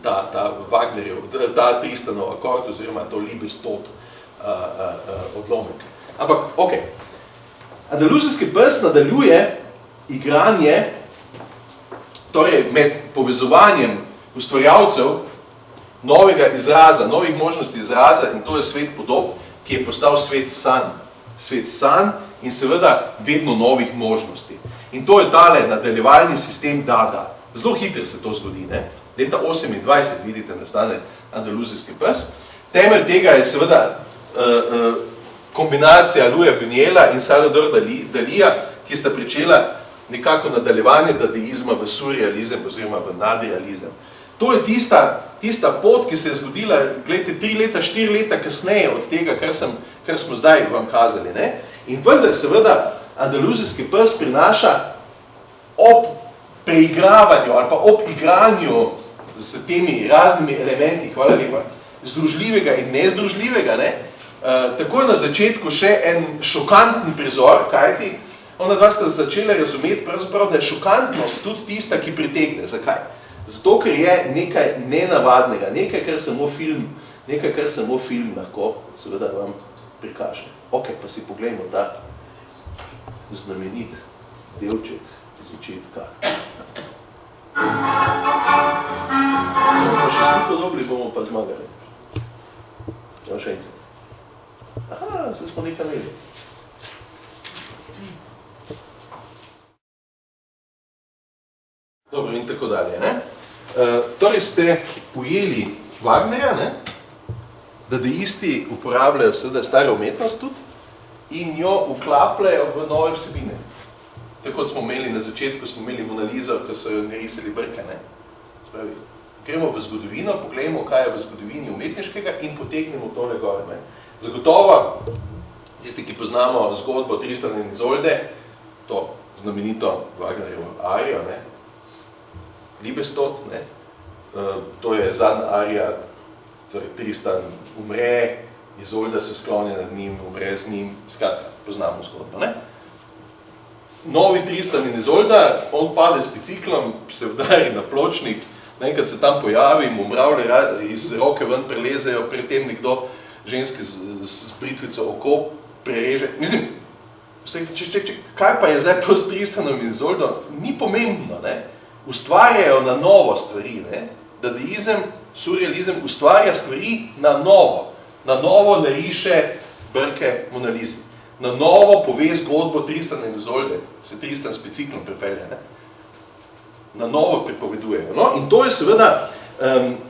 ta Wagnerjev, ta Tristanov akord, oziroma to Liebestod odlomek. Ampak, ok. Andaluzijski pes nadaljuje igranje, torej med povezovanjem ustvarjalcev novega izraza, novih možnosti izraza, in to je svet podob, ki je postal svet sanj. Svet sanj in seveda vedno novih možnosti. In to je tale nadaljevalni sistem Dada. Zelo hitro se to zgodi, ne? Leta 28, vidite, nastane Andaluzijski pes. Temelj tega je seveda kombinacija Louisa Buñuela in Salvador Dalija, ki sta pričela nekako nadaljevanje dadaizma v surrealizem oziroma v nadrealizem. To je tista pot, ki se je zgodila, gledajte, 3 leta, 4 leta kasneje od tega, kar smo zdaj vam kazali, ne? In vendar seveda Andaluzijski pes prinaša ob preigravanju ali pa ob igranju z temi raznimi elementi, hvala lepa, združljivega in nezdružljivega, ne? Takoj na začetku še en šokanten prizor, kajti ona dva sta začela razumeti pravzaprav, da je šokantnost tudi tista, ki pritegne. Zakaj? Zato, ker je nekaj nenavadnega, nekaj, kar samo film lahko seveda vam prikaže. Ok, pa si poglejmo ta znamenit delček začetka. Bomo še skupaj dobili, bomo pa zmagali. Ja, še enkrat. Aha, se smo nekaj imeli. Dobro, in tako dalje, ne? Torej ste ujeli Wagnerja, ne? Dadaisti uporabljajo seveda staro umetnost tudi in jo vklapljajo v nove vsebine. Tako kot smo imeli na začetku, smo imeli Mona Lizo, ko so jo narisali brke, ne? Spravi, gremo v zgodovino, pogledamo, kaj je v zgodovini umetniškega in potegnemo tole gore, ne? Zagotovo, tisti, ki poznamo zgodbo Tristan in Izolde, to znamenito Wagnerjevo arijo, ne? Liebestod, ne? To je zadnja arija, torej Tristan umre, Izolda se skloni nad njim, umre z njim, skratka, poznamo zgodbo, ne? Novi Tristan in Izolda, on pade s biciklom, se vdari na pločnik, enkrat se tam pojavi, mu mravlje iz roke ven prelezejo, pred tem nekdo ženski z britvico oko prereže. Mislim, kaj pa je zdaj to s Tristanom in Izoldo? Ni pomembno, ne? Ustvarjajo na novo stvari, ne? Dadaizem, surrealizem ustvarja stvari na novo nariše brke Mona Lizi. Na novo pove zgodbo Tristana in Izolde, se Tristan s biciklom pripelje, ne? Na novo pripovedujejo. No? In to je seveda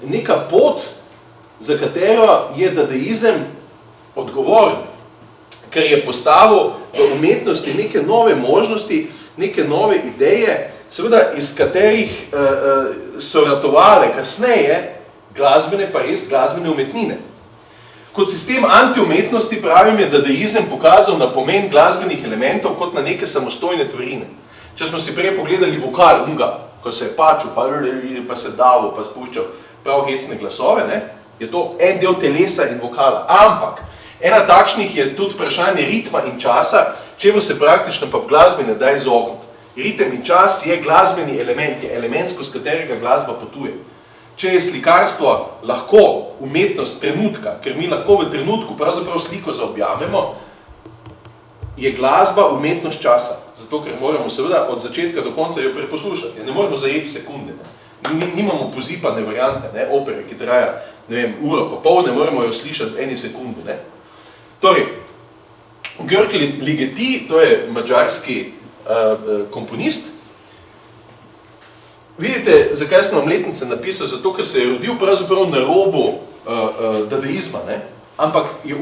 neka pot, za katero je dadaizem odgovoren, ker je postavil v umetnosti neke nove možnosti, neke nove ideje, seveda iz katerih so ratovale kasneje glasbene, pa res glasbene umetnine. Kot sistem antiumetnosti pravim je dadaizem pokazal na pomen glasbenih elementov kot na neke samostojne tvorine. Če smo si prej pogledali vokal, ko se je pačil, pa se davil, pa spuščal prav hecne glasove, ne, je to en del telesa in vokala. Ampak ena takšnih je tudi vprašanje ritma in časa, čemu se praktično pa v glasbi ne da izogniti. Ritem in čas je glasbeni element, je element, skozi katerega glasba potuje. Če je slikarstvo lahko umetnost trenutka, ker mi lahko v trenutku pravzaprav sliko zaobjamemo, je glasba umetnost časa. Zato, ker moramo seveda od začetka do konca jo preposlušati. Ne moramo zajeti sekunde. Nimamo pozipane variante, ne, opere, ki traja, ne vem, uro pa pol, ne moramo jo slišati v eni sekundi, ne. Torej, György Ligeti, to je madžarski komponist. Vidite, zakaj sem vam letnice napisal? Zato, ker se je rodil pravzaprav na robu dadaizma, ne? Ampak je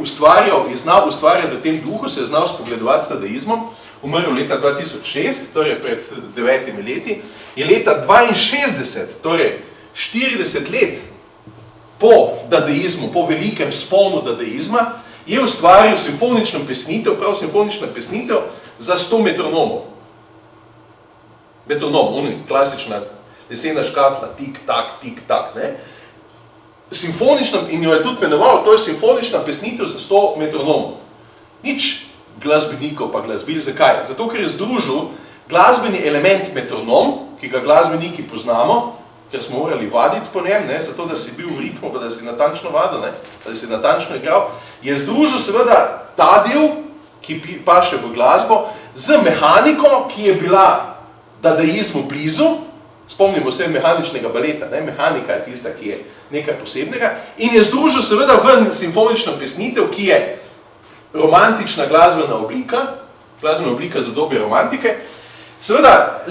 znal ustvarjati v tem duhu, se je znal spogledovati s dadaizmom, umrl leta 2006, torej pred 9 leti, je leta 62, torej 40 let po dadaizmu, po velikem sponu dadaizma, je ustvaril simfonično pesnitev, prav simfonična pesnitev za 100 metronomov. Metronom, klasična lesena škatla, tik-tak, ne? Simfonična, in jo je tudi imenoval, to je simfonična pesnitev za 100 metronomov. Nič glasbenikov pa glasbil, zakaj? Zato, ker je združil glasbeni element metronom, ki ga glasbeniki poznamo, ker smo morali vaditi po njem, ne? Zato, da si bil v ritmu, pa da si natančno vadil, ne? Da si natančno igral, je združil seveda ta del, ki paše v glasbo, z mehaniko, ki je bila dadaizmu blizu, spomnimo se mehaničnega baleta, ne? Mehanika je tista, ki je nekaj posebnega, in je združil seveda ven simfonično pesnitev, ki je romantična glasbena oblika za obdobje romantike. Seveda,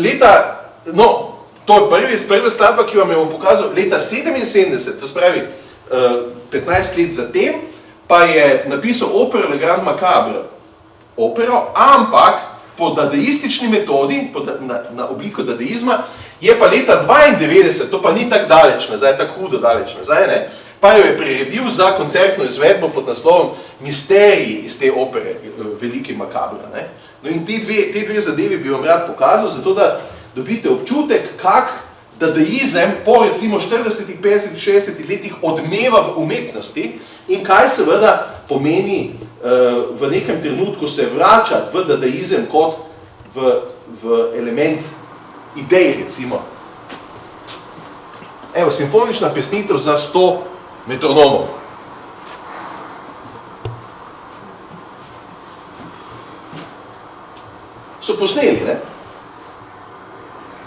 To je prva skladba, ki vam je pokazal leta 77, to spravi 15 let zatem, pa je napisal opero Le Grand Macabre, opero, ampak po dadaistični metodi, na obliko dadaizma, je pa leta 92, to pa ni tako daleč nazaj, tako hudo daleč nazaj, ne, pa jo je priredil za koncertno izvedbo pod naslovom Misteriji iz te opere Veliki Makabra. Ne. No in te dve zadevi bi vam rad pokazal, zato da dobite občutek, kak dadaizem po recimo 40, 50, 60 letih odmeva v umetnosti in kaj seveda pomeni v nekem trenutku se vračati v dadaizem kot v element idej, recimo. Evo, simfonična pesnitev za 100 metronomov. So posneli, ne?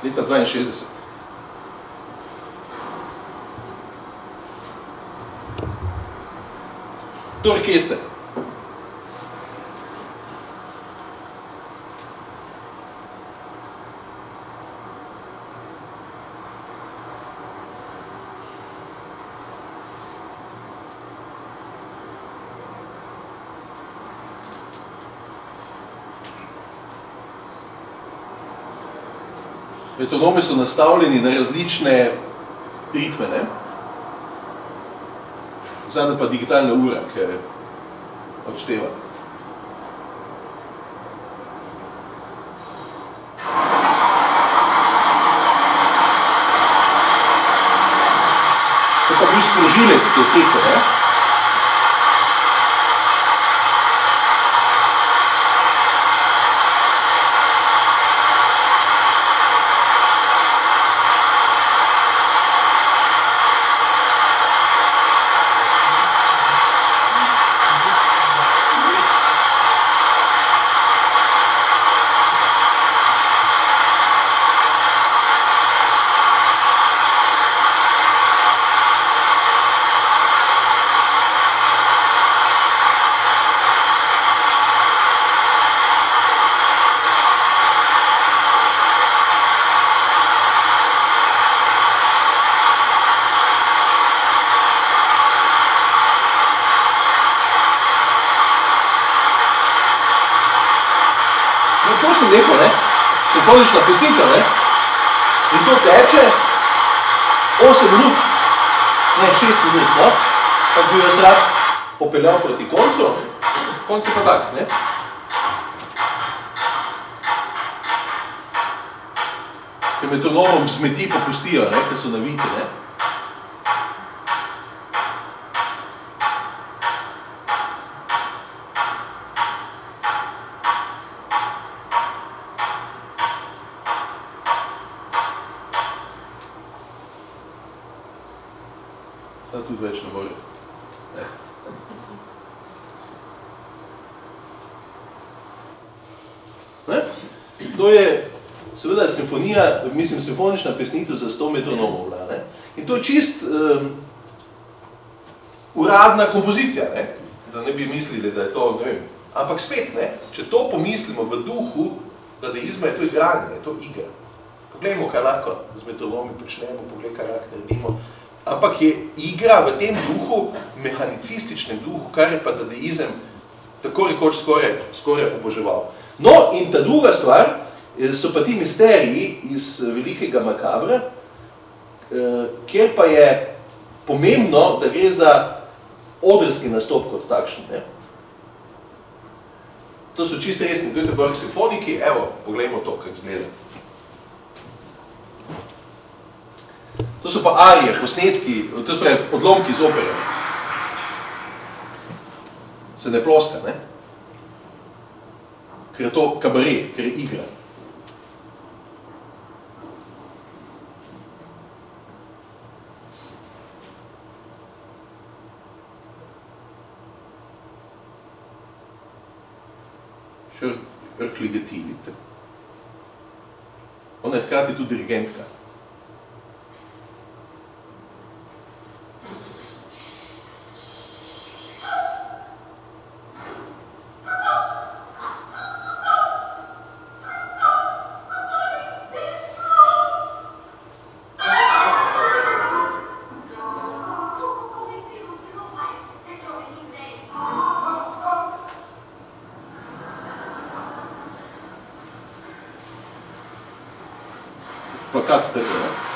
Leta 62. To je orkester. Metronomi so nastavljeni na različne ritme, ne? Zadnja pa digitalna ura, ki odšteva. To pa bil sprožilec, ki je tekel, ne? Lepo, ne? Simfonična pesnika, ne? In to teče 8 minut, ne 6 minut, no? Tak bi vas rad popeljal proti koncu, konc je pa tak, ne? Ker metronomom smeti popustijo, ne? Ker so naviti, ne? Tudi več ne more. Ne? To je seveda simfonija, mislim, simfonična pesnitev za 100 metronomov. Ne? In to je čist uradna kompozicija, ne? Da ne bi mislili, da je to, ne vem. Ampak spet, ne? Če to pomislimo v duhu dadaizma, je to igranje, je to igra. Poglejmo, kaj lahko z metronomi počnemo, poglej, kaj lahko naredimo. Ampak je igra v tem duhu, mehanicističnem duhu, kar je pa dadaizem tako rekoč skoraj oboževal. No, in ta druga stvar so pa ti misteriji iz Velikega Makabra, kjer pa je pomembno, da gre za odrski nastop kot takšen. Ne? To so čisto resni Göteborg simfoniki, evo, poglejmo to, kako izgleda. To so pa arije, posnetki, to je odlomki iz opere. Se ne ploska, ne? Ker je to kabaret, ker je igra. Še örkligeti, vidite. Ona je hkrati tudi dirigentka. plakat tako, ne?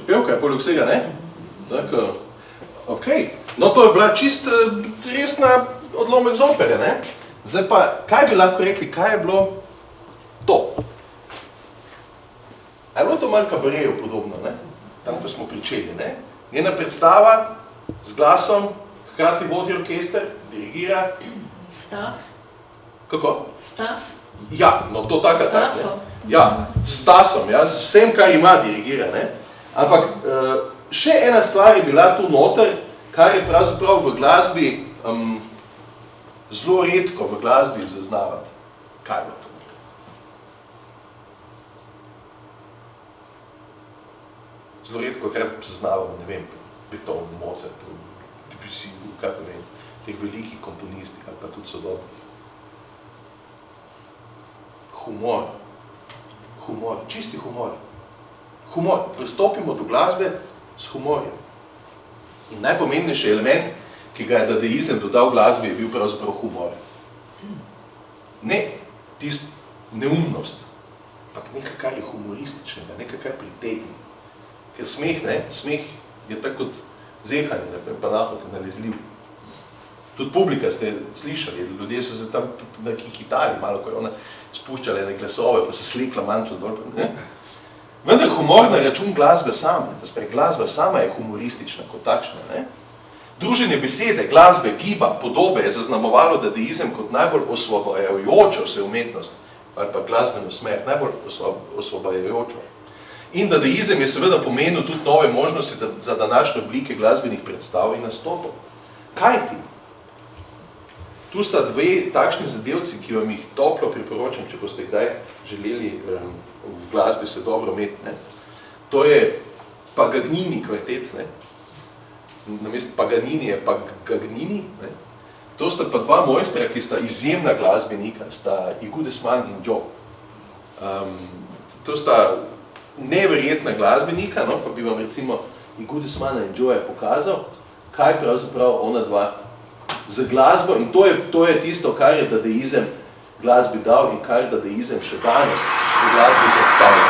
pevka, poleg vsega, ne? Tako, okej. No, to je bila čist resna odlomek z opere, ne? Zdaj pa, kaj bi lahko rekli, kaj je bilo to? A je bilo to malo kabarejo podobno, ne? Tam, ko smo pričeli, ne? Njena predstava z glasom, hkrati vodi orkester, dirigira. Stas. Kako? Stas. Ja, no to tako tak, ne? Stasom. Ja, s Stasom, ja, z vsem, kar ima, dirigira, ne? Ampak še ena stvar je bila tu noter, kar je pravzaprav v glasbi zelo redko v glasbi zaznavati. Kaj je bilo to? Zelo redko, kar zaznavamo, ne vem, Beethoven, Mozart, Debussy, kako vem, teh velikih komponistih ali pa tudi sodobnih. Humor. Humor, čisti humor. Humor. Pristopimo do glasbe s humorjem. In najpomembnejši element, ki ga je dadaizem dodal glasbi, je bil pravzaprav humor. Ne tist neumnost, ampak nekaj, kar je humorističnega, nekaj, kar pritegne. Ker smeh, ne, smeh je tako kot zehanje, pa nahod je nalezljiv. Tudi publika ste slišali, ljudje so se tam hitali, malo ko je ona spuščala ene glasove, pa se slikla manjšo dol. Vendar humor na račun glasbe same, da sprej glasba sama je humoristična kot takšna. Ne? Druženje besede, glasbe, giba, podobe je zaznamovalo dadaizem kot najbolj osvobajajočo se umetnost, ali pa glasbeno smer, najbolj osvobajajočo. In dadaizem je seveda pomenil tudi nove možnosti za današnje oblike glasbenih predstav in nastopov. Kaj ti? Tu sta dve takšni zadevci, ki vam jih toplo priporočam, če boste kdaj želeli v glasbi se dobro imeti. Ne? To je Paganini kvartet, ne? Namesto Paganini je Pagagnini. Ne? To sta pa dva mojstra, ki sta izjemna glasbenika, sta Igudesman in Joe. To sta neverjetna glasbenika, no? Pa bi vam recimo Igudesmana in Joe pokazal, kaj pravzaprav ona dva z glasbo, in to je tisto, kar je dadaizem glasbi dal in kar dadaizem še danes v glasbi predstavlja.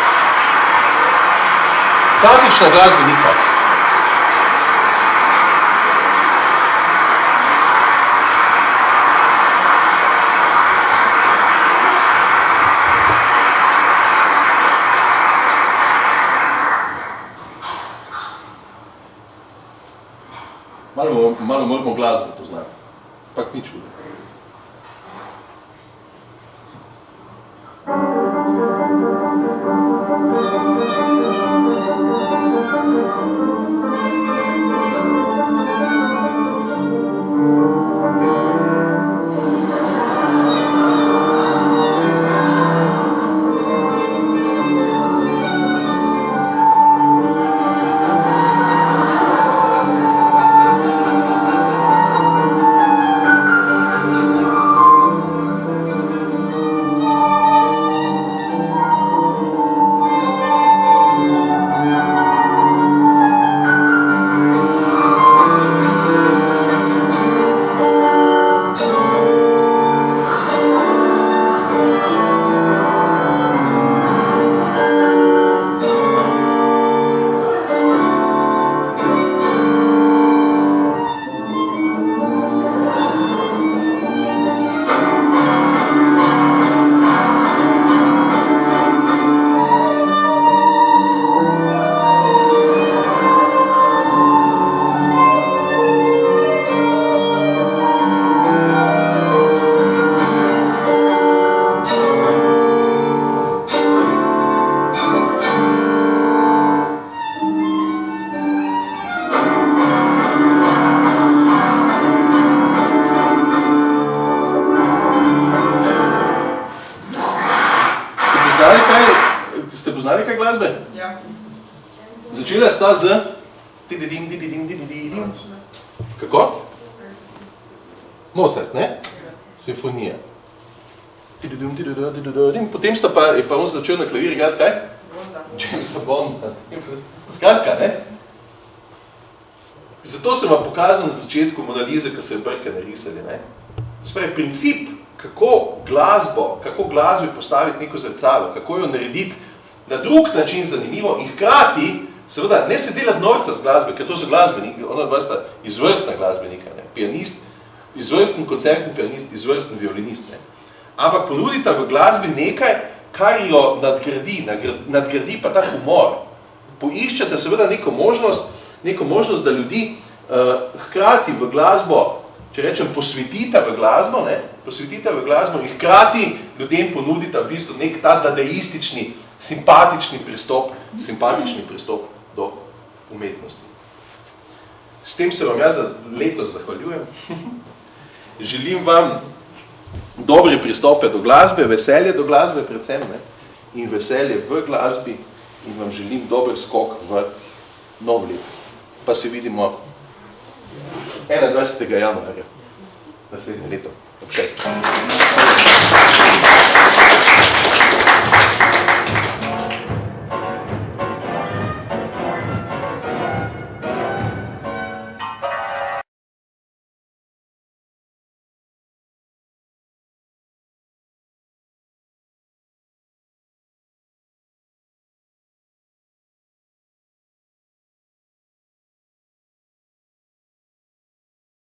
Klasična glasbenika. Malo moramo glasbo poznati. Pak ni čudo. Ste poznali kaj glasbe? Ja. Začela sta z Kako? Mozart, ne? Simfonija. Potem sta pa, je pa on začel na klavir igrati kaj? Jamesa Bonda. Skratka, ne? Zato sem vam pokazal na začetku Mona Lise, ko so je brke narisali, ne? Spravi, princip, kako glasbi postaviti neko zrcalo, kako jo narediti na drug način zanimivo in hkrati seveda, ne se delati norca z glasbe, ker to so glasbeniki, ona dva sta izvrstna glasbenika, ne? Pianist, izvrsten koncertni pianist, izvrsten violinist, ne? Ampak ponudita v glasbi nekaj, kar jo nadgradi pa ta humor. Poiščete seveda neko možnost, da ljudi hkrati v glasbo, če rečem, posvetita v glasbo, in hkrati ljudem ponudita v bistvu nek ta dadaistični, simpatični pristop do umetnosti. S tem se vam jaz za letos zahvaljujem. Želim vam dobre pristope do glasbe, veselje do glasbe predvsem, ne? In veselje v glasbi in vam želim dober skok v nov let. Pa se vidimo 21. januarja naslednje leto ob 6.